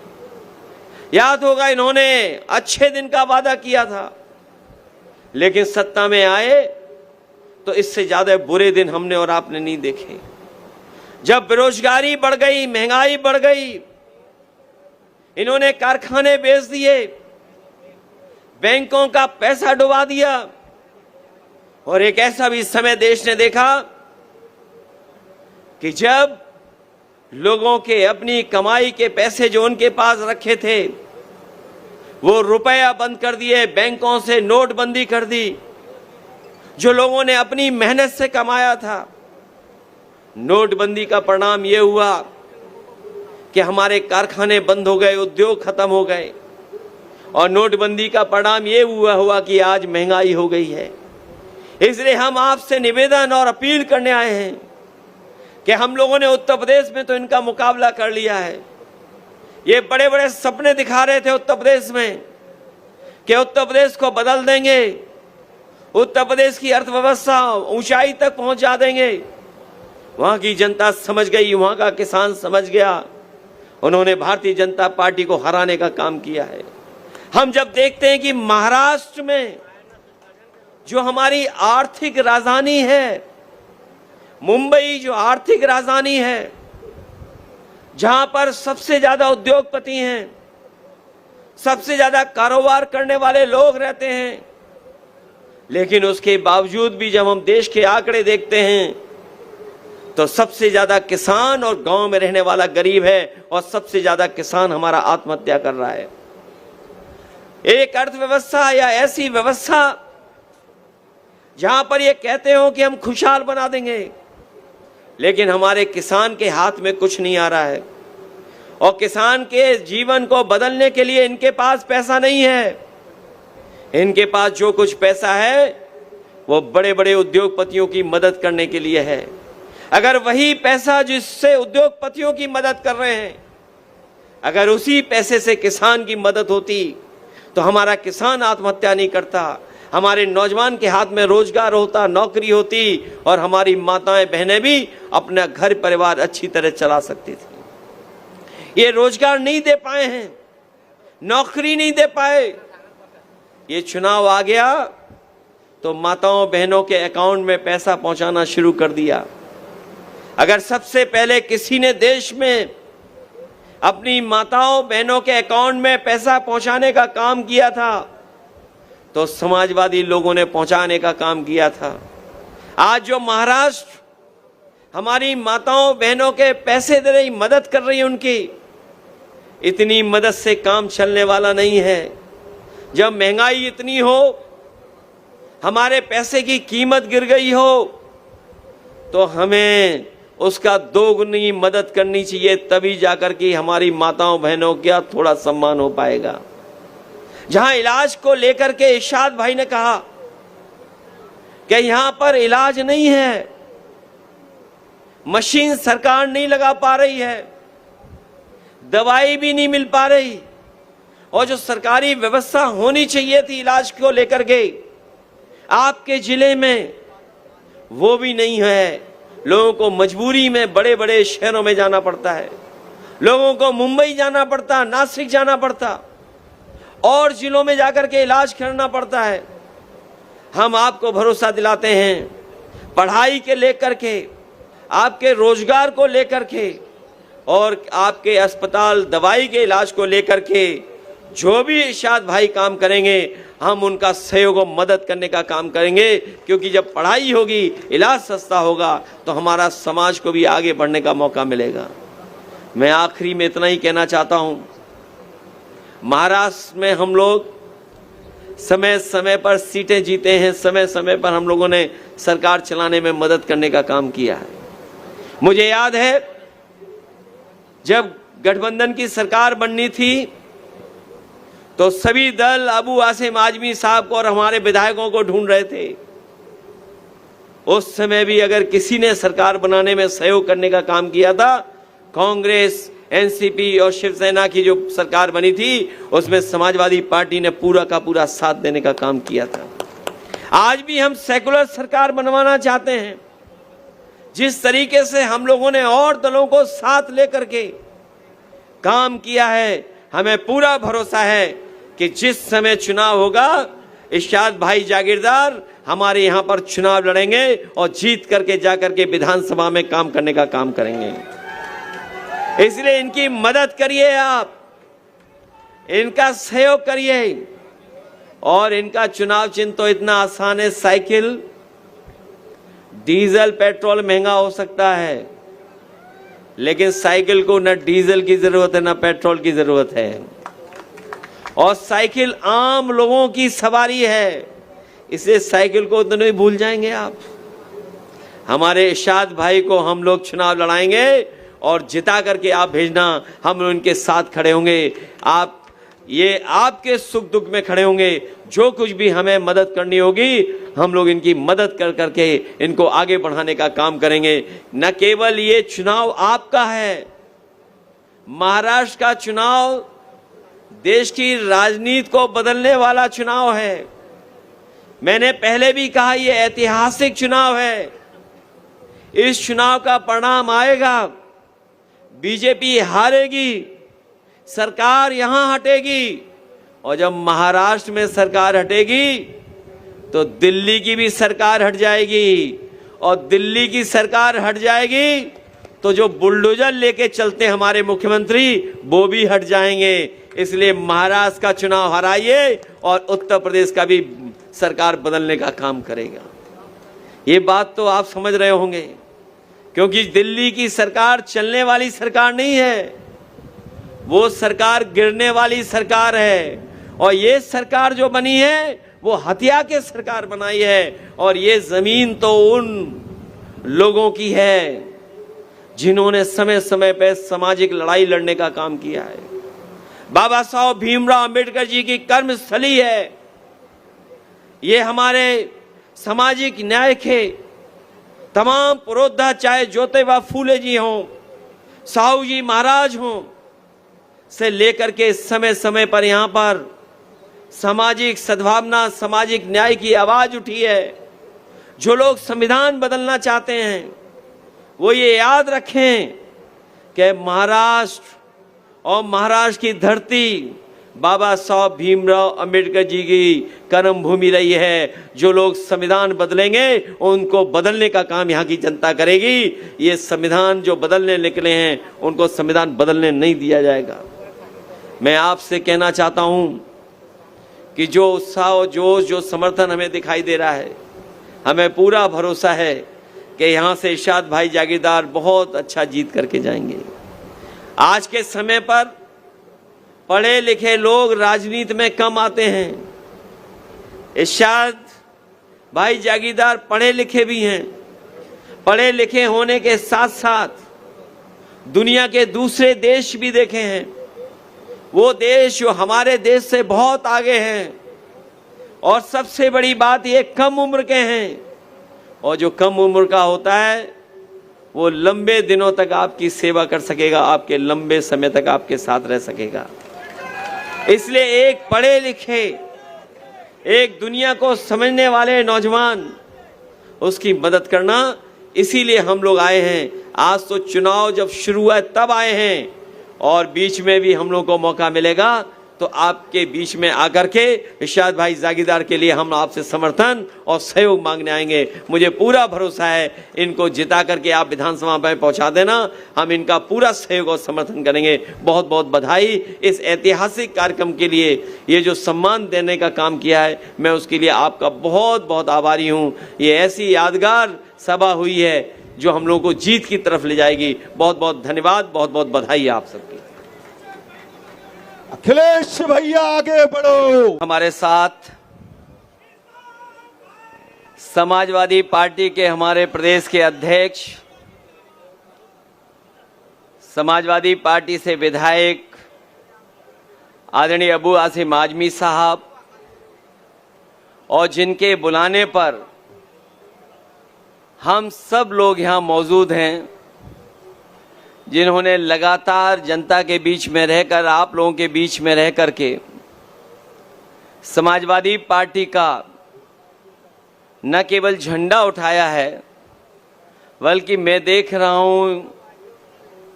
याद होगा, इन्होंने अच्छे दिन का वादा किया था, लेकिन सत्ता में आए तो इससे ज्यादा बुरे दिन हमने और आपने नहीं देखे। जब बेरोजगारी बढ़ गई, महंगाई बढ़ गई, इन्होंने कारखाने बेच दिए, बैंकों का पैसा डुबा दिया। और एक ऐसा भी समय देश ने देखा कि जब लोगों के अपनी कमाई के पैसे जो उनके पास रखे थे, वो रुपया बंद कर दिए, बैंकों से नोटबंदी कर दी। जो लोगों ने अपनी मेहनत से कमाया था, नोटबंदी का परिणाम ये हुआ कि हमारे कारखाने बंद हो गए, उद्योग खत्म हो गए। और नोटबंदी का परिणाम ये हुआ कि आज महंगाई हो गई है। इसलिए हम आपसे निवेदन और अपील करने आए हैं कि हम लोगों ने उत्तर प्रदेश में तो इनका मुकाबला कर लिया है। ये बड़े बड़े सपने दिखा रहे थे उत्तर प्रदेश में कि उत्तर प्रदेश को बदल देंगे, उत्तर प्रदेश की अर्थव्यवस्था ऊंचाई तक पहुंचा देंगे। वहां की जनता समझ गई, वहां का किसान समझ गया। उन्होंने भारतीय जनता पार्टी को हराने का काम किया है। हम जब देखते हैं कि महाराष्ट्र में जो हमारी आर्थिक राजधानी है, मुंबई जो आर्थिक राजधानी है, जहां पर सबसे ज्यादा उद्योगपति हैं, सबसे ज्यादा कारोबार करने वाले लोग रहते हैं, लेकिन उसके बावजूद भी जब हम देश के आंकड़े देखते हैं तो सबसे ज्यादा किसान और गांव में रहने वाला गरीब है, और सबसे ज्यादा किसान हमारा आत्महत्या कर रहा है। एक अर्थव्यवस्था या ऐसी व्यवस्था जहां पर ये कहते हो कि हम खुशहाल बना देंगे, लेकिन हमारे किसान के हाथ में कुछ नहीं आ रहा है, और किसान के जीवन को बदलने के लिए इनके पास पैसा नहीं है। इनके पास जो कुछ पैसा है वो बड़े बड़े उद्योगपतियों की मदद करने के लिए है। अगर वही पैसा जिससे उद्योगपतियों की मदद कर रहे हैं, अगर उसी पैसे से किसान की मदद होती तो हमारा किसान आत्महत्या नहीं करता, हमारे नौजवान के हाथ में रोजगार होता, नौकरी होती और हमारी माताएं बहनें भी अपना घर परिवार अच्छी तरह चला सकती थी। ये रोजगार नहीं दे पाए हैं, नौकरी नहीं दे पाए। ये चुनाव आ गया तो माताओं बहनों के अकाउंट में पैसा पहुंचाना शुरू कर दिया। अगर सबसे पहले किसी ने देश में अपनी माताओं बहनों के अकाउंट में पैसा पहुंचाने का काम किया था तो समाजवादी लोगों ने पहुंचाने का काम किया था। आज जो महाराष्ट्र हमारी माताओं बहनों के पैसे दे रही, मदद कर रही है, उनकी इतनी मदद से काम चलने वाला नहीं है। जब महंगाई इतनी हो, हमारे पैसे की कीमत गिर गई हो, तो हमें उसका दोगुनी मदद करनी चाहिए, तभी जाकर के हमारी माताओं बहनों का थोड़ा सम्मान हो पाएगा। जहां इलाज को लेकर के इरशाद भाई ने कहा कि यहां पर इलाज नहीं है, मशीन सरकार नहीं लगा पा रही है, दवाई भी नहीं मिल पा रही, और जो सरकारी व्यवस्था होनी चाहिए थी इलाज को लेकर के आपके जिले में, वो भी नहीं है। लोगों को मजबूरी में बड़े बड़े शहरों में जाना पड़ता है, लोगों को मुंबई जाना पड़ता, नासिक जाना पड़ता, और जिलों में जाकर के इलाज करना पड़ता है। हम आपको भरोसा दिलाते हैं, पढ़ाई के लेकर के, आपके रोजगार को लेकर के और आपके अस्पताल दवाई के इलाज को लेकर के जो भी इरशाद भाई काम करेंगे, हम उनका सहयोग और मदद करने का काम करेंगे, क्योंकि जब पढ़ाई होगी, इलाज सस्ता होगा, तो हमारा समाज को भी आगे बढ़ने का मौका मिलेगा। मैं आखिरी में इतना ही कहना चाहता हूं, महाराष्ट्र में हम लोग समय समय पर सीटें जीते हैं, समय समय पर हम लोगों ने सरकार चलाने में मदद करने का काम किया है। मुझे याद है जब गठबंधन की सरकार बननी थी तो सभी दल अबू आसिम आजमी साहब को और हमारे विधायकों को ढूंढ रहे थे। उस समय भी अगर किसी ने सरकार बनाने में सहयोग करने का काम किया था, कांग्रेस, एनसीपी और शिवसेना की जो सरकार बनी थी, उसमें समाजवादी पार्टी ने पूरा का पूरा साथ देने का काम किया था। आज भी हम सेकुलर सरकार बनवाना चाहते हैं। जिस तरीके से हम लोगों ने और दलों को साथ लेकर के काम किया है, हमें पूरा भरोसा है कि जिस समय चुनाव होगा, इरशाद भाई जागीरदार हमारे यहाँ पर चुनाव लड़ेंगे और जीत करके जाकर के विधानसभा में काम करने का काम करेंगे। इसलिए इनकी मदद करिए, आप इनका सहयोग करिए। और इनका चुनाव चिन्ह तो इतना आसान है, साइकिल। डीजल पेट्रोल महंगा हो सकता है, लेकिन साइकिल को न डीजल की जरूरत है न पेट्रोल की जरूरत है, और साइकिल आम लोगों की सवारी है, इसलिए साइकिल को तो नहीं भूल जाएंगे आप। हमारे इरशाद भाई को हम लोग चुनाव लड़ाएंगे और जिता करके आप भेजना, हम उनके साथ खड़े होंगे। आप ये आपके सुख दुख में खड़े होंगे। जो कुछ भी हमें मदद करनी होगी, हम लोग इनकी मदद कर करके इनको आगे बढ़ाने का काम करेंगे। न केवल ये चुनाव आपका है, महाराष्ट्र का चुनाव देश की राजनीति को बदलने वाला चुनाव है। मैंने पहले भी कहा, ये ऐतिहासिक चुनाव है। इस चुनाव का परिणाम आएगा, बीजेपी हारेगी, सरकार यहां हटेगी, और जब महाराष्ट्र में सरकार हटेगी तो दिल्ली की भी सरकार हट जाएगी, और दिल्ली की सरकार हट जाएगी तो जो बुलडोजर लेके चलते हमारे मुख्यमंत्री, वो भी हट जाएंगे। इसलिए महाराष्ट्र का चुनाव हराइए और उत्तर प्रदेश का भी सरकार बदलने का काम करेगा। ये बात तो आप समझ रहे होंगे, क्योंकि दिल्ली की सरकार चलने वाली सरकार नहीं है, वो सरकार गिरने वाली सरकार है। और ये सरकार जो बनी है वो हत्या के सरकार बनाई है, और ये जमीन तो उन लोगों की है जिन्होंने समय समय पर सामाजिक लड़ाई लड़ने का काम किया है। बाबा साहब भीमराव अंबेडकर जी की कर्मस्थली है। ये हमारे सामाजिक न्याय के तमाम पुरोधा, चाहे ज्योतिबा फूले जी हों, साहू जी महाराज हों, से लेकर के समय समय पर यहाँ पर सामाजिक सद्भावना, सामाजिक न्याय की आवाज उठी है। जो लोग संविधान बदलना चाहते हैं वो ये याद रखें कि महाराष्ट्र और महाराष्ट्र की धरती बाबा साहब भीमराव अंबेडकर जी की कर्म भूमि रही है। जो लोग संविधान बदलेंगे उनको बदलने का काम यहाँ की जनता करेगी। ये संविधान जो बदलने निकले हैं उनको संविधान बदलने नहीं दिया जाएगा। मैं आपसे कहना चाहता हूँ कि जो उत्साह और जोश, जो समर्थन हमें दिखाई दे रहा है, हमें पूरा भरोसा है कि यहाँ से इरशाद भाई जागीरदार बहुत अच्छा जीत करके जाएंगे। आज के समय पर पढ़े लिखे लोग राजनीति में कम आते हैं। इरशाद भाई जागीरदार पढ़े लिखे भी हैं। पढ़े लिखे होने के साथ साथ दुनिया के दूसरे देश भी देखे हैं। वो देश जो हमारे देश से बहुत आगे हैं, और सबसे बड़ी बात ये कम उम्र के हैं। और जो कम उम्र का होता है वो लंबे दिनों तक आपकी सेवा कर सकेगा, आपके लंबे समय तक आपके साथ रह सकेगा। इसलिए एक पढ़े लिखे, एक दुनिया को समझने वाले नौजवान, उसकी मदद करना, इसीलिए हम लोग आए हैं। आज तो चुनाव जब शुरू हुआ तब आए हैं, और बीच में भी हम लोग को मौका मिलेगा तो आपके बीच में आकर के इरशाद भाई जागीरदार के लिए हम आपसे समर्थन और सहयोग मांगने आएंगे। मुझे पूरा भरोसा है इनको जिता करके आप विधानसभा में पहुंचा देना, हम इनका पूरा सहयोग और समर्थन करेंगे। बहुत बहुत बधाई इस ऐतिहासिक कार्यक्रम के लिए। ये जो सम्मान देने का काम किया है, मैं उसके लिए आपका बहुत बहुत आभारी हूँ। ये ऐसी यादगार सभा हुई है जो हम लोगों को जीत की तरफ ले जाएगी। बहुत बहुत धन्यवाद, बहुत बहुत बधाई आप सबकी। अखिलेश भैया आगे बढ़ो। हमारे साथ समाजवादी पार्टी के हमारे प्रदेश के अध्यक्ष, समाजवादी पार्टी से विधायक आदरणीय अबू आसिम आजमी साहब, और जिनके बुलाने पर हम सब लोग यहाँ मौजूद हैं, जिन्होंने लगातार जनता के बीच में रहकर, आप लोगों के बीच में रह कर के समाजवादी पार्टी का न केवल झंडा उठाया है, बल्कि मैं देख रहा हूँ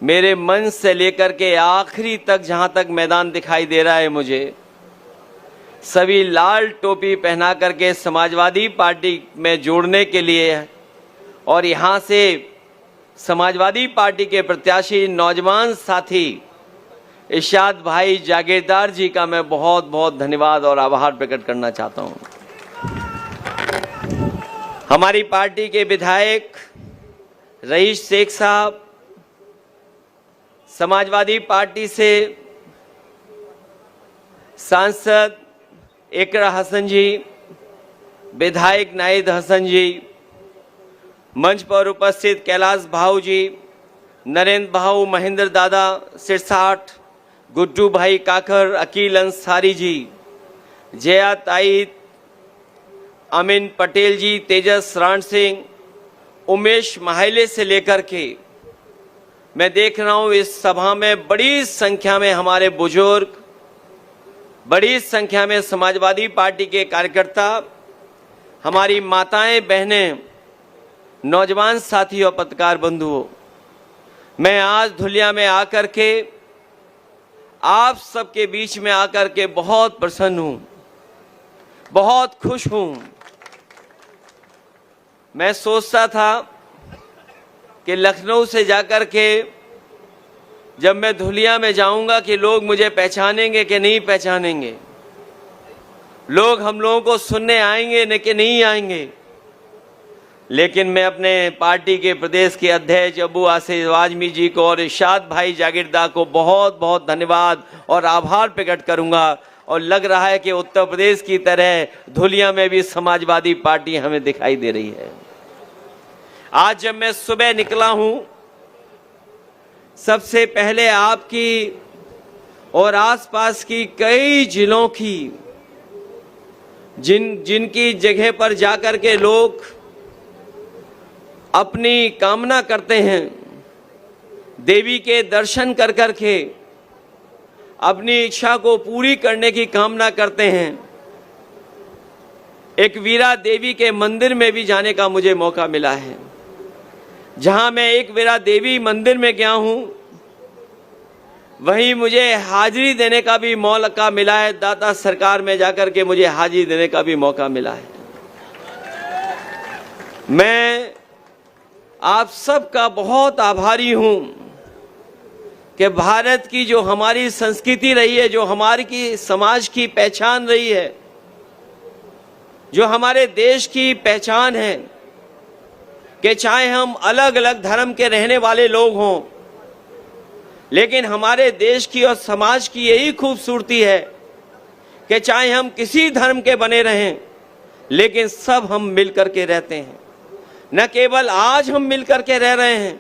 मेरे मंच से लेकर के आखिरी तक, जहाँ तक मैदान दिखाई दे रहा है मुझे, सभी लाल टोपी पहना करके समाजवादी पार्टी में जोड़ने के लिए, और यहाँ से समाजवादी पार्टी के प्रत्याशी नौजवान साथी इरशाद भाई जागीरदार जी का मैं बहुत बहुत धन्यवाद और आभार प्रकट करना चाहता हूँ। हमारी पार्टी के विधायक रईस शेख साहब, समाजवादी पार्टी से सांसद इकरा हसन जी, विधायक नाहिद हसन जी, मंच पर उपस्थित कैलाश भाऊ जी, नरेंद्र भाऊ, महेंद्र दादा सिरसाठ, गुड्डू भाई काकर, अकील अंसारी जी, जया ताईत, अमीन पटेल जी, तेजस रण सिंह, उमेश माहिले से लेकर के मैं देख रहा हूँ इस सभा में बड़ी संख्या में हमारे बुजुर्ग, बड़ी संख्या में समाजवादी पार्टी के कार्यकर्ता, हमारी माताएं, बहनें, नौजवान साथी और पत्रकार बंधुओं, मैं आज धुलिया में आकर के, आप सबके बीच में आकर के बहुत प्रसन्न हूं, बहुत खुश हूं। मैं सोचता था कि लखनऊ से जाकर के जब मैं धुलिया में जाऊंगा कि लोग मुझे पहचानेंगे कि नहीं पहचानेंगे, लोग हम लोगों को सुनने आएंगे न कि नहीं आएंगे। लेकिन मैं अपने पार्टी के प्रदेश के अध्यक्ष अबू आसिम आजमी जी को और इरशाद भाई जागीरदार को बहुत बहुत धन्यवाद और आभार प्रकट करूंगा। और लग रहा है कि उत्तर प्रदेश की तरह धुलिया में भी समाजवादी पार्टी हमें दिखाई दे रही है। आज जब मैं सुबह निकला हूं, सबसे पहले आपकी और आसपास की कई जिलों की जिनकी जगह पर जाकर के लोग अपनी कामना करते हैं, देवी के दर्शन कर कर के अपनी इच्छा को पूरी करने की कामना करते हैं। एक वीरा देवी के मंदिर में भी जाने का मुझे मौका मिला है। जहां मैं एक वीरा देवी मंदिर में गया हूं, वहीं मुझे हाजिरी देने का भी मौका मिला है। दाता सरकार में जाकर के मुझे हाजिरी देने का भी मौका मिला है। मैं आप सबका बहुत आभारी हूं कि भारत की जो हमारी संस्कृति रही है, जो हमारी की समाज की पहचान रही है, जो हमारे देश की पहचान है, कि चाहे हम अलग अलग धर्म के रहने वाले लोग हों, लेकिन हमारे देश की और समाज की यही खूबसूरती है कि चाहे हम किसी धर्म के बने रहें, लेकिन सब हम मिलकर के रहते हैं। न केवल आज हम मिलकर के रह रहे हैं,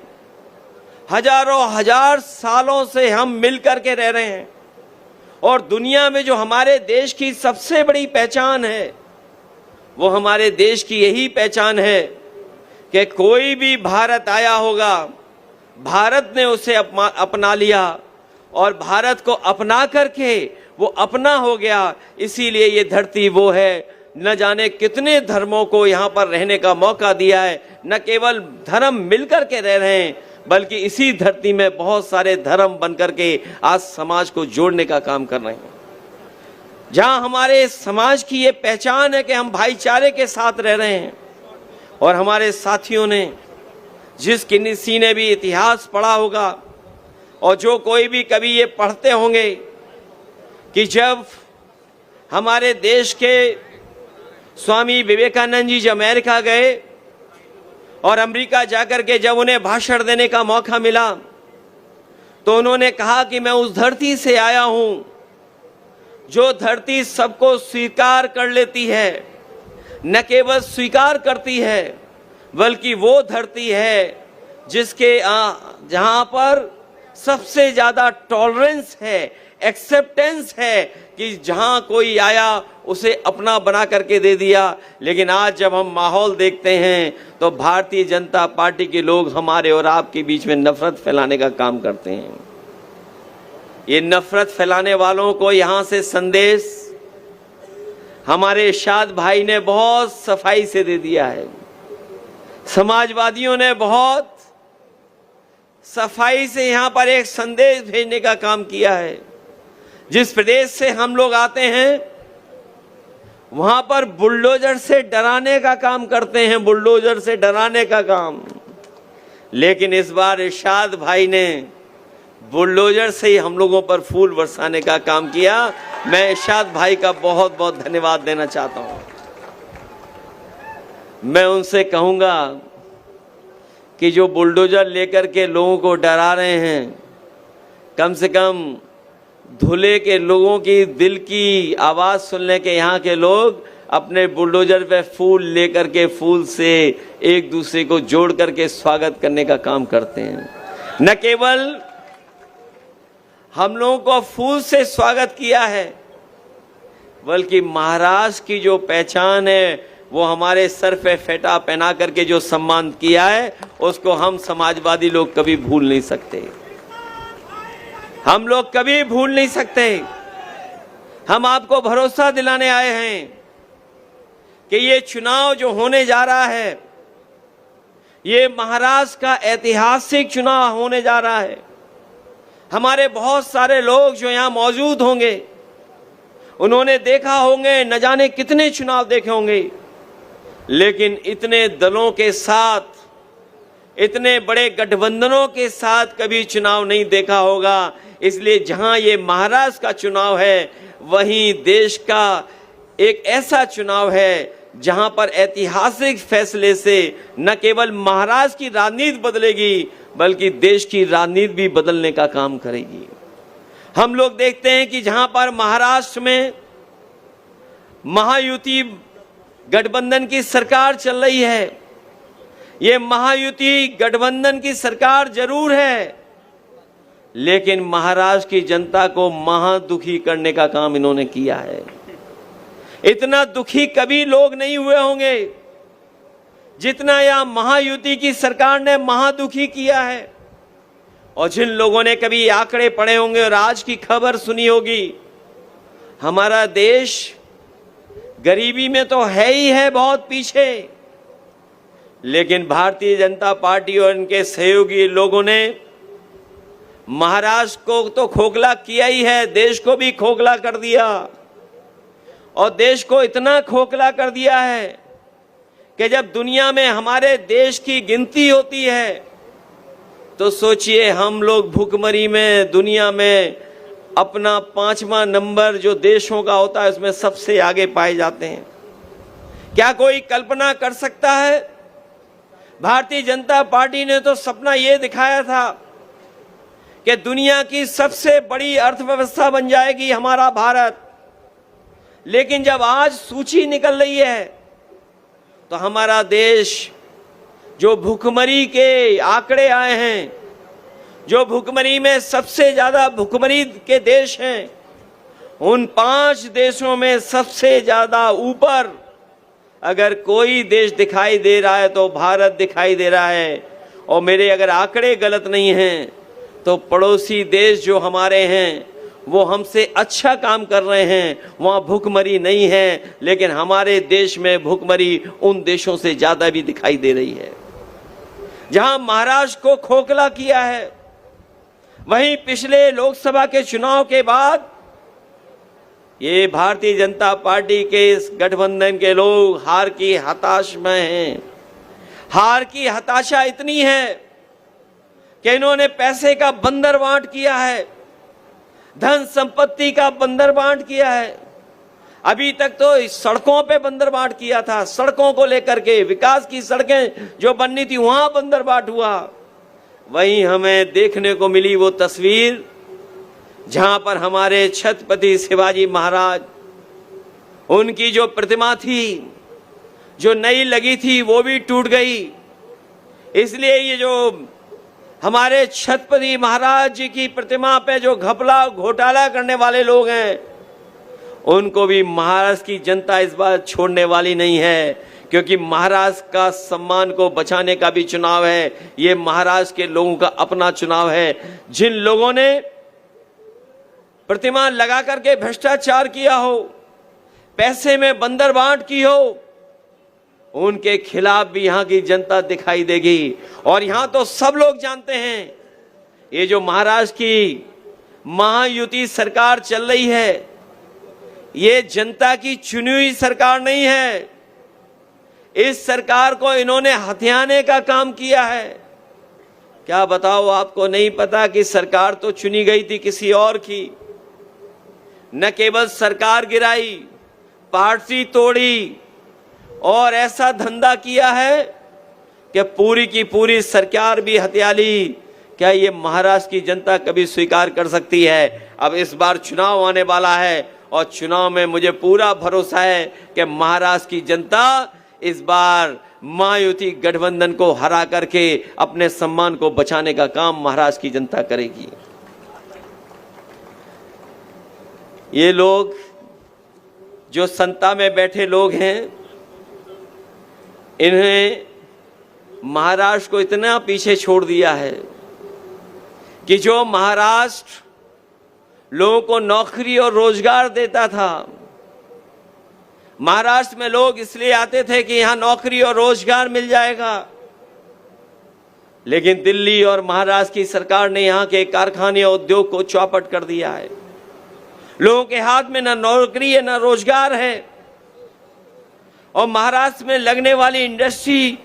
हजारों हजार सालों से हम मिलकर के रह रहे हैं। और दुनिया में जो हमारे देश की सबसे बड़ी पहचान है, वो हमारे देश की यही पहचान है कि कोई भी भारत आया होगा, भारत ने उसे अपना लिया और भारत को अपना करके वो अपना हो गया। इसीलिए ये धरती वो है, न जाने कितने धर्मों को यहाँ पर रहने का मौका दिया है। न केवल धर्म मिलकर के रह रहे हैं, बल्कि इसी धरती में बहुत सारे धर्म बनकर के आज समाज को जोड़ने का काम कर रहे हैं। जहाँ हमारे समाज की ये पहचान है कि हम भाईचारे के साथ रह रहे हैं। और हमारे साथियों ने, जिस किसी ने भी इतिहास पढ़ा होगा और जो कोई भी कभी ये पढ़ते होंगे कि जब हमारे देश के स्वामी विवेकानंद जी जब अमेरिका गए और अमेरिका जाकर के जब उन्हें भाषण देने का मौका मिला, तो उन्होंने कहा कि मैं उस धरती से आया हूं जो धरती सबको स्वीकार कर लेती है। न केवल स्वीकार करती है, बल्कि वो धरती है जिसके जहां पर सबसे ज्यादा टॉलरेंस है, एक्सेप्टेंस है, कि जहां कोई आया उसे अपना बना करके दे दिया। लेकिन आज जब हम माहौल देखते हैं तो भारतीय जनता पार्टी के लोग हमारे और आपके बीच में नफरत फैलाने का काम करते हैं। ये नफरत फैलाने वालों को यहां से संदेश हमारे इरशाद भाई ने बहुत सफाई से दे दिया है। समाजवादियों ने बहुत सफाई से यहां पर एक संदेश भेजने का काम किया है। जिस प्रदेश से हम लोग आते हैं, वहां पर बुलडोजर से डराने का काम करते हैं, बुलडोजर से डराने का काम। लेकिन इस बार इरशाद भाई ने बुलडोजर से ही हम लोगों पर फूल बरसाने का काम किया। मैं इरशाद भाई का बहुत बहुत धन्यवाद देना चाहता हूं। मैं उनसे कहूंगा कि जो बुलडोजर लेकर के लोगों को डरा रहे हैं, कम से कम धुले के लोगों की दिल की आवाज सुनने के यहाँ के लोग अपने बुलडोजर पे फूल लेकर के फूल से एक दूसरे को जोड़ करके स्वागत करने का काम करते हैं। न केवल हम लोगों को फूल से स्वागत किया है, बल्कि महाराष्ट्र की जो पहचान है, वो हमारे सर पे फेटा पहना करके जो सम्मान किया है, उसको हम समाजवादी लोग कभी भूल नहीं सकते। हम लोग कभी भूल नहीं सकते। हम आपको भरोसा दिलाने आए हैं कि ये चुनाव जो होने जा रहा है, ये महाराष्ट्र का ऐतिहासिक चुनाव होने जा रहा है। हमारे बहुत सारे लोग जो यहाँ मौजूद होंगे, उन्होंने देखा होंगे, न जाने कितने चुनाव देखे होंगे, लेकिन इतने दलों के साथ, इतने बड़े गठबंधनों के साथ कभी चुनाव नहीं देखा होगा। इसलिए जहां ये महाराष्ट्र का चुनाव है, वहीं देश का एक ऐसा चुनाव है जहां पर ऐतिहासिक फैसले से न केवल महाराष्ट्र की राजनीति बदलेगी, बल्कि देश की राजनीति भी बदलने का काम करेगी। हम लोग देखते हैं कि जहां पर महाराष्ट्र में महायुति गठबंधन की सरकार चल रही है, ये महायुति गठबंधन की सरकार जरूर है, लेकिन महाराष्ट्र की जनता को महा दुखी करने का काम इन्होंने किया है। इतना दुखी कभी लोग नहीं हुए होंगे जितना यह महायुति की सरकार ने महादुखी किया है। और जिन लोगों ने कभी आंकड़े पढ़े होंगे और आज की खबर सुनी होगी, हमारा देश गरीबी में तो है ही है बहुत पीछे, लेकिन भारतीय जनता पार्टी और इनके सहयोगी लोगों ने महाराष्ट्र को तो खोखला किया ही है, देश को भी खोखला कर दिया। और देश को इतना खोखला कर दिया है कि जब दुनिया में हमारे देश की गिनती होती है तो सोचिए, हम लोग भुखमरी में दुनिया में अपना 5वां नंबर जो देशों का होता है उसमें सबसे आगे पाए जाते हैं। क्या कोई कल्पना कर सकता है? भारतीय जनता पार्टी ने तो सपना ये दिखाया था कि दुनिया की सबसे बड़ी अर्थव्यवस्था बन जाएगी हमारा भारत, लेकिन जब आज सूची निकल रही है तो हमारा देश जो भुखमरी के आंकड़े आए हैं, जो भुखमरी में सबसे ज्यादा भुखमरी के देश हैं, उन 5 देशों में सबसे ज्यादा ऊपर अगर कोई देश दिखाई दे रहा है तो भारत दिखाई दे रहा है। और मेरे अगर आंकड़े गलत नहीं हैं तो पड़ोसी देश जो हमारे हैं वो हमसे अच्छा काम कर रहे हैं, वहाँ भुखमरी नहीं है, लेकिन हमारे देश में भुखमरी उन देशों से ज्यादा भी दिखाई दे रही है। जहां महाराष्ट्र को खोखला किया है, वहीं पिछले लोकसभा के चुनाव के बाद ये भारतीय जनता पार्टी के इस गठबंधन के लोग हार की हताश में हैं। हार की हताशा इतनी है कि इन्होंने पैसे का बंदर बांट किया है, धन संपत्ति का बंदर बांट किया है। अभी तक तो सड़कों पे बंदर बांट किया था, सड़कों को लेकर के विकास की सड़कें जो बननी थी वहां बंदर बांट हुआ। वहीं हमें देखने को मिली वो तस्वीर जहां पर हमारे छत्रपति शिवाजी महाराज, उनकी जो प्रतिमा थी जो नई लगी थी वो भी टूट गई। इसलिए ये जो हमारे छत्रपति महाराज जी की प्रतिमा पे जो घपला घोटाला करने वाले लोग हैं, उनको भी महाराष्ट्र की जनता इस बार छोड़ने वाली नहीं है, क्योंकि महाराष्ट्र का सम्मान को बचाने का भी चुनाव है। ये महाराष्ट्र के लोगों का अपना चुनाव है। जिन लोगों ने प्रतिमा लगा करके भ्रष्टाचार किया हो, पैसे में बंदर बांट की हो, उनके खिलाफ भी यहां की जनता दिखाई देगी। और यहां तो सब लोग जानते हैं, ये जो महाराष्ट्र की महायुति सरकार चल रही है, ये जनता की चुनी हुई सरकार नहीं है। इस सरकार को इन्होंने हथियाने का काम किया है। क्या बताओ, आपको नहीं पता कि सरकार तो चुनी गई थी किसी और की। न केवल सरकार गिराई, पार्टी तोड़ी और ऐसा धंधा किया है कि पूरी की पूरी सरकार भी हत्या ली। क्या ये महाराष्ट्र की जनता कभी स्वीकार कर सकती है? अब इस बार चुनाव आने वाला है और चुनाव में मुझे पूरा भरोसा है कि महाराष्ट्र की जनता इस बार महायुति गठबंधन को हरा करके अपने सम्मान को बचाने का काम महाराष्ट्र की जनता करेगी। ये लोग जो सत्ता में बैठे लोग हैं, इन्हें महाराष्ट्र को इतना पीछे छोड़ दिया है कि जो महाराष्ट्र लोगों को नौकरी और रोजगार देता था, महाराष्ट्र में लोग इसलिए आते थे कि यहां नौकरी और रोजगार मिल जाएगा, लेकिन दिल्ली और महाराष्ट्र की सरकार ने यहां के कारखाने और उद्योग को चौपट कर दिया है। लोगों के हाथ में ना नौकरी है ना रोजगार है। और महाराष्ट्र में लगने वाली इंडस्ट्री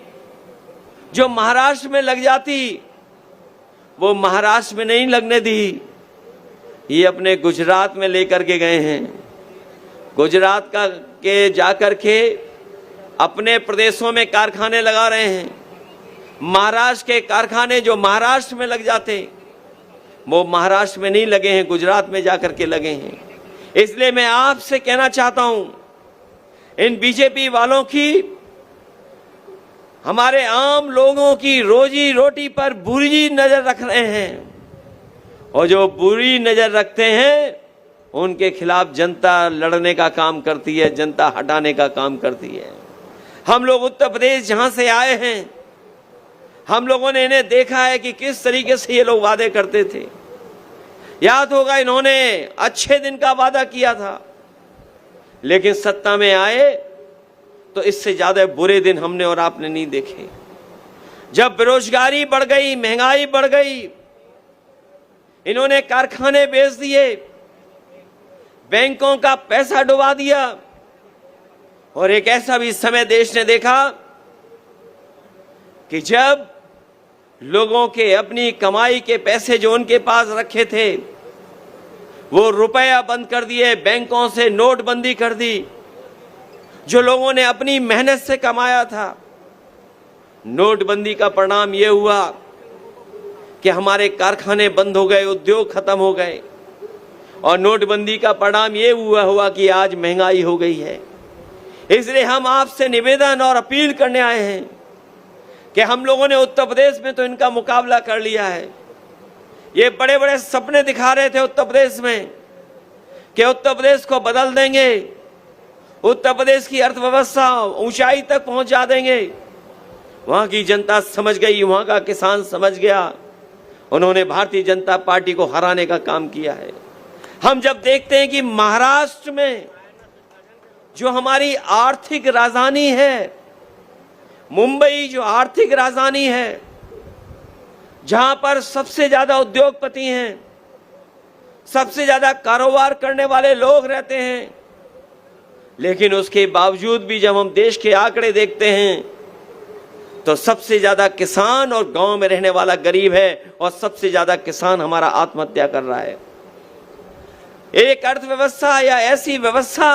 जो महाराष्ट्र में लग जाती, वो महाराष्ट्र में नहीं लगने दी, ये अपने गुजरात में लेकर के गए हैं। गुजरात का के जाकर के अपने प्रदेशों में कारखाने लगा रहे हैं। महाराष्ट्र के कारखाने जो महाराष्ट्र में लग जाते, वो महाराष्ट्र में नहीं लगे हैं, गुजरात में जाकर के लगे हैं। इसलिए मैं आपसे कहना चाहता हूं, इन बीजेपी वालों की, हमारे आम लोगों की रोजी रोटी पर बुरी नजर रख रहे हैं, और जो बुरी नजर रखते हैं उनके खिलाफ जनता लड़ने का काम करती है, जनता हटाने का काम करती है। हम लोग उत्तर प्रदेश जहां से आए हैं, हम लोगों ने इन्हें देखा है कि किस तरीके से ये लोग वादे करते थे। याद होगा, इन्होंने अच्छे दिन का वादा किया था, लेकिन सत्ता में आए तो इससे ज्यादा बुरे दिन हमने और आपने नहीं देखे। जब बेरोजगारी बढ़ गई, महंगाई बढ़ गई, इन्होंने कारखाने बेच दिए, बैंकों का पैसा डुबा दिया, और एक ऐसा भी समय देश ने देखा कि जब लोगों के अपनी कमाई के पैसे जो उनके पास रखे थे वो रुपया बंद कर दिए, बैंकों से नोटबंदी कर दी। जो लोगों ने अपनी मेहनत से कमाया था, नोटबंदी का परिणाम यह हुआ कि हमारे कारखाने बंद हो गए, उद्योग खत्म हो गए, और नोटबंदी का परिणाम यह हुआ कि आज महंगाई हो गई है। इसलिए हम आपसे निवेदन और अपील करने आए हैं कि हम लोगों ने उत्तर प्रदेश में तो इनका मुकाबला कर लिया है। ये बड़े बड़े सपने दिखा रहे थे उत्तर प्रदेश में कि उत्तर प्रदेश को बदल देंगे, उत्तर प्रदेश की अर्थव्यवस्था ऊंचाई तक पहुंचा देंगे। वहां की जनता समझ गई, वहां का किसान समझ गया, उन्होंने भारतीय जनता पार्टी को हराने का काम किया है। हम जब देखते हैं कि महाराष्ट्र में जो हमारी आर्थिक राजधानी है, मुंबई जो आर्थिक राजधानी है, जहां पर सबसे ज्यादा उद्योगपति हैं, सबसे ज्यादा कारोबार करने वाले लोग रहते हैं, लेकिन उसके बावजूद भी जब हम देश के आंकड़े देखते हैं तो सबसे ज्यादा किसान और गांव में रहने वाला गरीब है, और सबसे ज्यादा किसान हमारा आत्महत्या कर रहा है। एक अर्थव्यवस्था या ऐसी व्यवस्था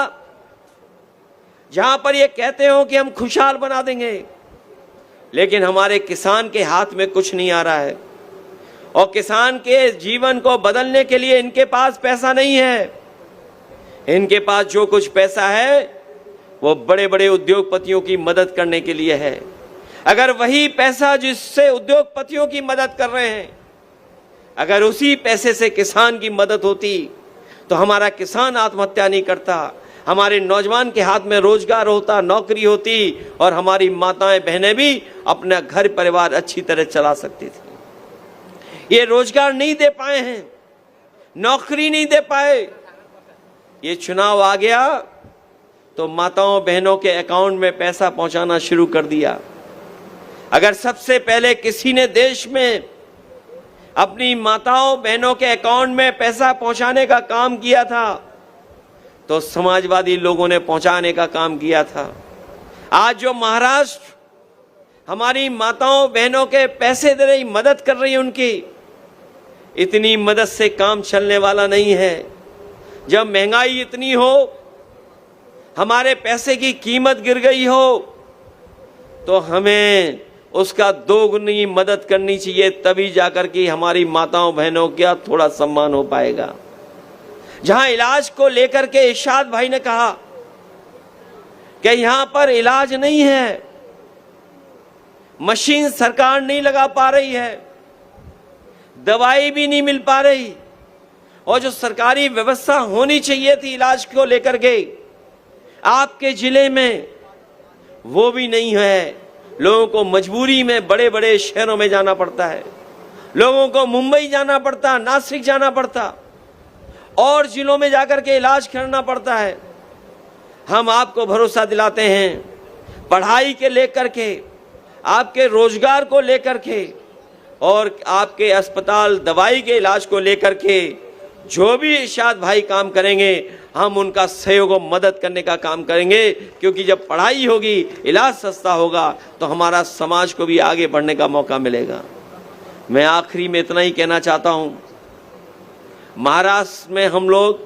जहां पर ये कहते हो कि हम खुशहाल बना देंगे, लेकिन हमारे किसान के हाथ में कुछ नहीं आ रहा है, और किसान के जीवन को बदलने के लिए इनके पास पैसा नहीं है। इनके पास जो कुछ पैसा है वो बड़े बड़े उद्योगपतियों की मदद करने के लिए है। अगर वही पैसा जिससे उद्योगपतियों की मदद कर रहे हैं, अगर उसी पैसे से किसान की मदद होती तो हमारा किसान आत्महत्या नहीं करता, हमारे नौजवान के हाथ में रोजगार होता, नौकरी होती, और हमारी माताएं बहनें भी अपना घर परिवार अच्छी तरह चला सकती थी। ये रोजगार नहीं दे पाए हैं, नौकरी नहीं दे पाए। ये चुनाव आ गया तो माताओं बहनों के अकाउंट में पैसा पहुंचाना शुरू कर दिया। अगर सबसे पहले किसी ने देश में अपनी माताओं बहनों के अकाउंट में पैसा पहुंचाने का काम किया था तो समाजवादी लोगों ने पहुंचाने का काम किया था। आज जो महाराष्ट्र हमारी माताओं बहनों के पैसे दे रही, मदद कर रही है, उनकी इतनी मदद से काम चलने वाला नहीं है। जब महंगाई इतनी हो, हमारे पैसे की कीमत गिर गई हो, तो हमें उसका दोगुनी मदद करनी चाहिए, तभी जाकर के हमारी माताओं बहनों का थोड़ा सम्मान हो पाएगा। जहां इलाज को लेकर के इरशाद भाई ने कहा कि यहां पर इलाज नहीं है, मशीन सरकार नहीं लगा पा रही है, दवाई भी नहीं मिल पा रही, और जो सरकारी व्यवस्था होनी चाहिए थी इलाज को लेकर के आपके जिले में वो भी नहीं है। लोगों को मजबूरी में बड़े बड़े शहरों में जाना पड़ता है, लोगों को मुंबई जाना पड़ता, नासिक जाना पड़ता, और जिलों में जाकर के इलाज करना पड़ता है। हम आपको भरोसा दिलाते हैं, पढ़ाई के लेकर के, आपके रोजगार को लेकर के, और आपके अस्पताल दवाई के इलाज को लेकर के जो भी इरशाद भाई काम करेंगे, हम उनका सहयोग और मदद करने का काम करेंगे, क्योंकि जब पढ़ाई होगी, इलाज सस्ता होगा, तो हमारा समाज को भी आगे बढ़ने का मौका मिलेगा। मैं आखिरी में इतना ही कहना चाहता हूं, महाराष्ट्र में हम लोग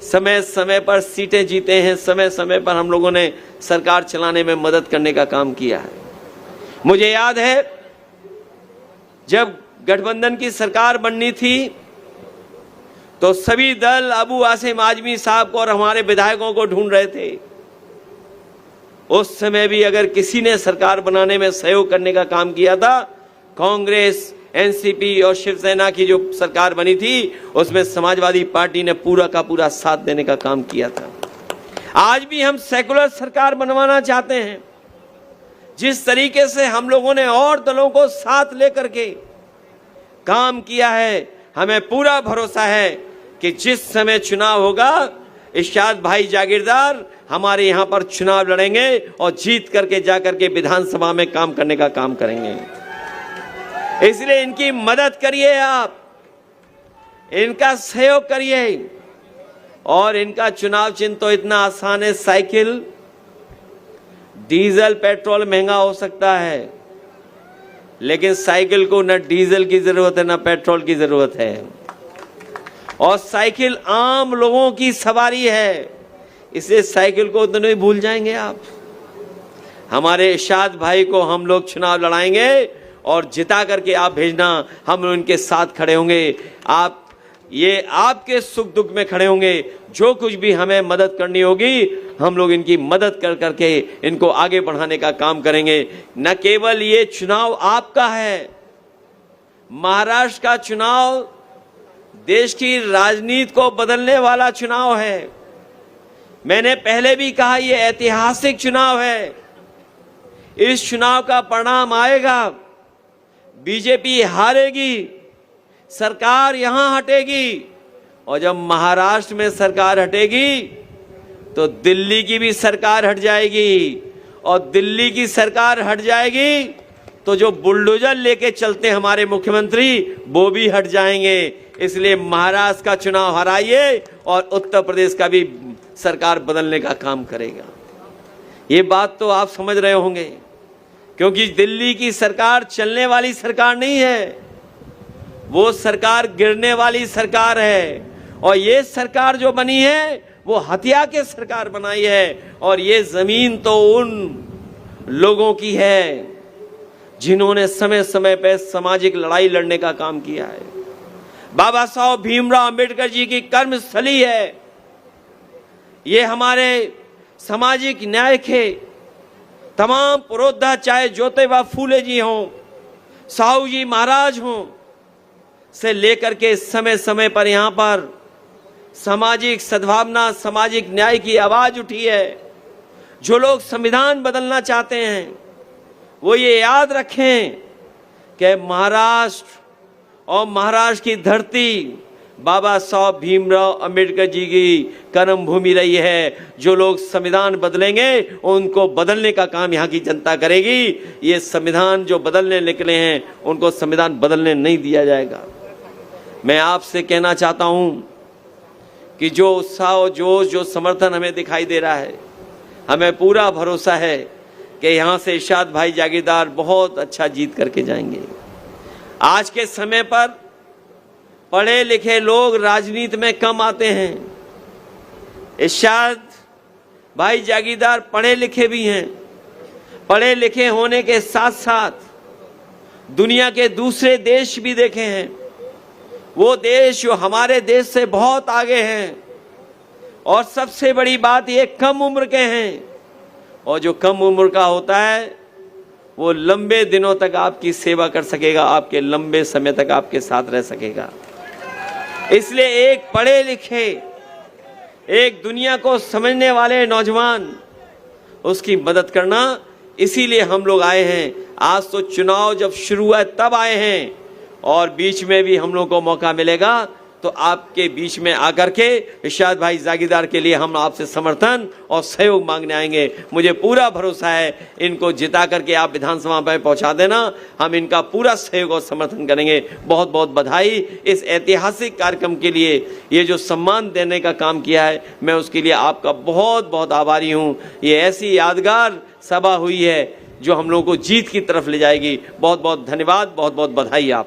समय समय पर सीटें जीते हैं, समय समय पर हम लोगों ने सरकार चलाने में मदद करने का काम किया है। मुझे याद है जब गठबंधन की सरकार बननी थी तो सभी दल अबू आसिम आजमी साहब को और हमारे विधायकों को ढूंढ रहे थे। उस समय भी अगर किसी ने सरकार बनाने में सहयोग करने का काम किया था, कांग्रेस, एनसीपी और शिवसेना की जो सरकार बनी थी, उसमें समाजवादी पार्टी ने पूरा का पूरा साथ देने का काम किया था। आज भी हम सेकुलर सरकार बनवाना चाहते हैं। जिस तरीके से हम लोगों ने और दलों को साथ लेकर के काम किया है, हमें पूरा भरोसा है कि जिस समय चुनाव होगा, इरशाद भाई जागीरदार हमारे यहाँ पर चुनाव लड़ेंगे और जीत करके जाकर के विधानसभा में काम करने का काम करेंगे। इसलिए इनकी मदद करिए, आप इनका सहयोग करिए। और इनका चुनाव चिन्ह तो इतना आसान है, साइकिल। डीजल पेट्रोल महंगा हो सकता है, लेकिन साइकिल को न डीजल की जरूरत है न पेट्रोल की जरूरत है। और साइकिल आम लोगों की सवारी है, इसलिए साइकिल को तो नहीं भूल जाएंगे आप। हमारे इरशाद भाई को हम लोग चुनाव लड़ाएंगे और जिता करके आप भेजना, हम लोग इनके साथ खड़े होंगे। आप ये आपके सुख दुख में खड़े होंगे। जो कुछ भी हमें मदद करनी होगी, हम लोग इनकी मदद कर करके इनको आगे बढ़ाने का काम करेंगे। न केवल ये चुनाव आपका है, महाराष्ट्र का चुनाव देश की राजनीति को बदलने वाला चुनाव है। मैंने पहले भी कहा, ये ऐतिहासिक चुनाव है। इस चुनाव का परिणाम आएगा, बीजेपी हारेगी, सरकार यहां हटेगी। और जब महाराष्ट्र में सरकार हटेगी तो दिल्ली की भी सरकार हट जाएगी। और दिल्ली की सरकार हट जाएगी तो जो बुलडोजर लेके चलते हैं हमारे मुख्यमंत्री, वो भी हट जाएंगे। इसलिए महाराष्ट्र का चुनाव हराइए और उत्तर प्रदेश का भी सरकार बदलने का काम करेगा। ये बात तो आप समझ रहे होंगे, क्योंकि दिल्ली की सरकार चलने वाली सरकार नहीं है, वो सरकार गिरने वाली सरकार है। और ये सरकार जो बनी है वो हत्या के सरकार बनाई है। और ये जमीन तो उन लोगों की है जिन्होंने समय समय पर सामाजिक लड़ाई लड़ने का काम किया है। बाबा साहब भीमराव अंबेडकर जी की कर्मस्थली है ये। हमारे सामाजिक न्याय के तमाम पुरोधा, चाहे ज्योतिबा फूले जी हों, साहू जी महाराज हों, से लेकर के समय समय पर यहाँ पर सामाजिक सद्भावना, सामाजिक न्याय की आवाज उठी है। जो लोग संविधान बदलना चाहते हैं वो ये याद रखें कि महाराष्ट्र और महाराष्ट्र की धरती बाबा साहब भीमराव अंबेडकर जी की कर्म भूमि रही है। जो लोग संविधान बदलेंगे उनको बदलने का काम यहाँ की जनता करेगी। ये संविधान जो बदलने निकले हैं उनको संविधान बदलने नहीं दिया जाएगा। मैं आपसे कहना चाहता हूं कि जो उत्साह और जोश, जो समर्थन हमें दिखाई दे रहा है, हमें पूरा भरोसा है कि यहाँ से इरशाद भाई जागीरदार बहुत अच्छा जीत करके जाएंगे। आज के समय पर पढ़े लिखे लोग राजनीति में कम आते हैं। इरशाद भाई जागीरदार पढ़े लिखे भी हैं। पढ़े लिखे होने के साथ साथ दुनिया के दूसरे देश भी देखे हैं। वो देश जो हमारे देश से बहुत आगे हैं। और सबसे बड़ी बात, ये कम उम्र के हैं। और जो कम उम्र का होता है वो लंबे दिनों तक आपकी सेवा कर सकेगा, आपके लंबे समय तक आपके साथ रह सकेगा। इसलिए एक पढ़े लिखे, एक दुनिया को समझने वाले नौजवान, उसकी मदद करना, इसीलिए हम लोग आए हैं। आज तो चुनाव जब शुरू हुआ तब आए हैं, और बीच में भी हम लोग को मौका मिलेगा तो आपके बीच में आकर के इरशाद भाई जागीरदार के लिए हम आपसे समर्थन और सहयोग मांगने आएंगे। मुझे पूरा भरोसा है इनको जिता करके आप विधानसभा में पहुंचा देना, हम इनका पूरा सहयोग और समर्थन करेंगे। बहुत बहुत बधाई इस ऐतिहासिक कार्यक्रम के लिए। ये जो सम्मान देने का काम किया है, मैं उसके लिए आपका बहुत बहुत आभारी हूँ। ये ऐसी यादगार सभा हुई है जो हम लोगों को जीत की तरफ ले जाएगी। बहुत बहुत धन्यवाद, बहुत बहुत बधाई आप।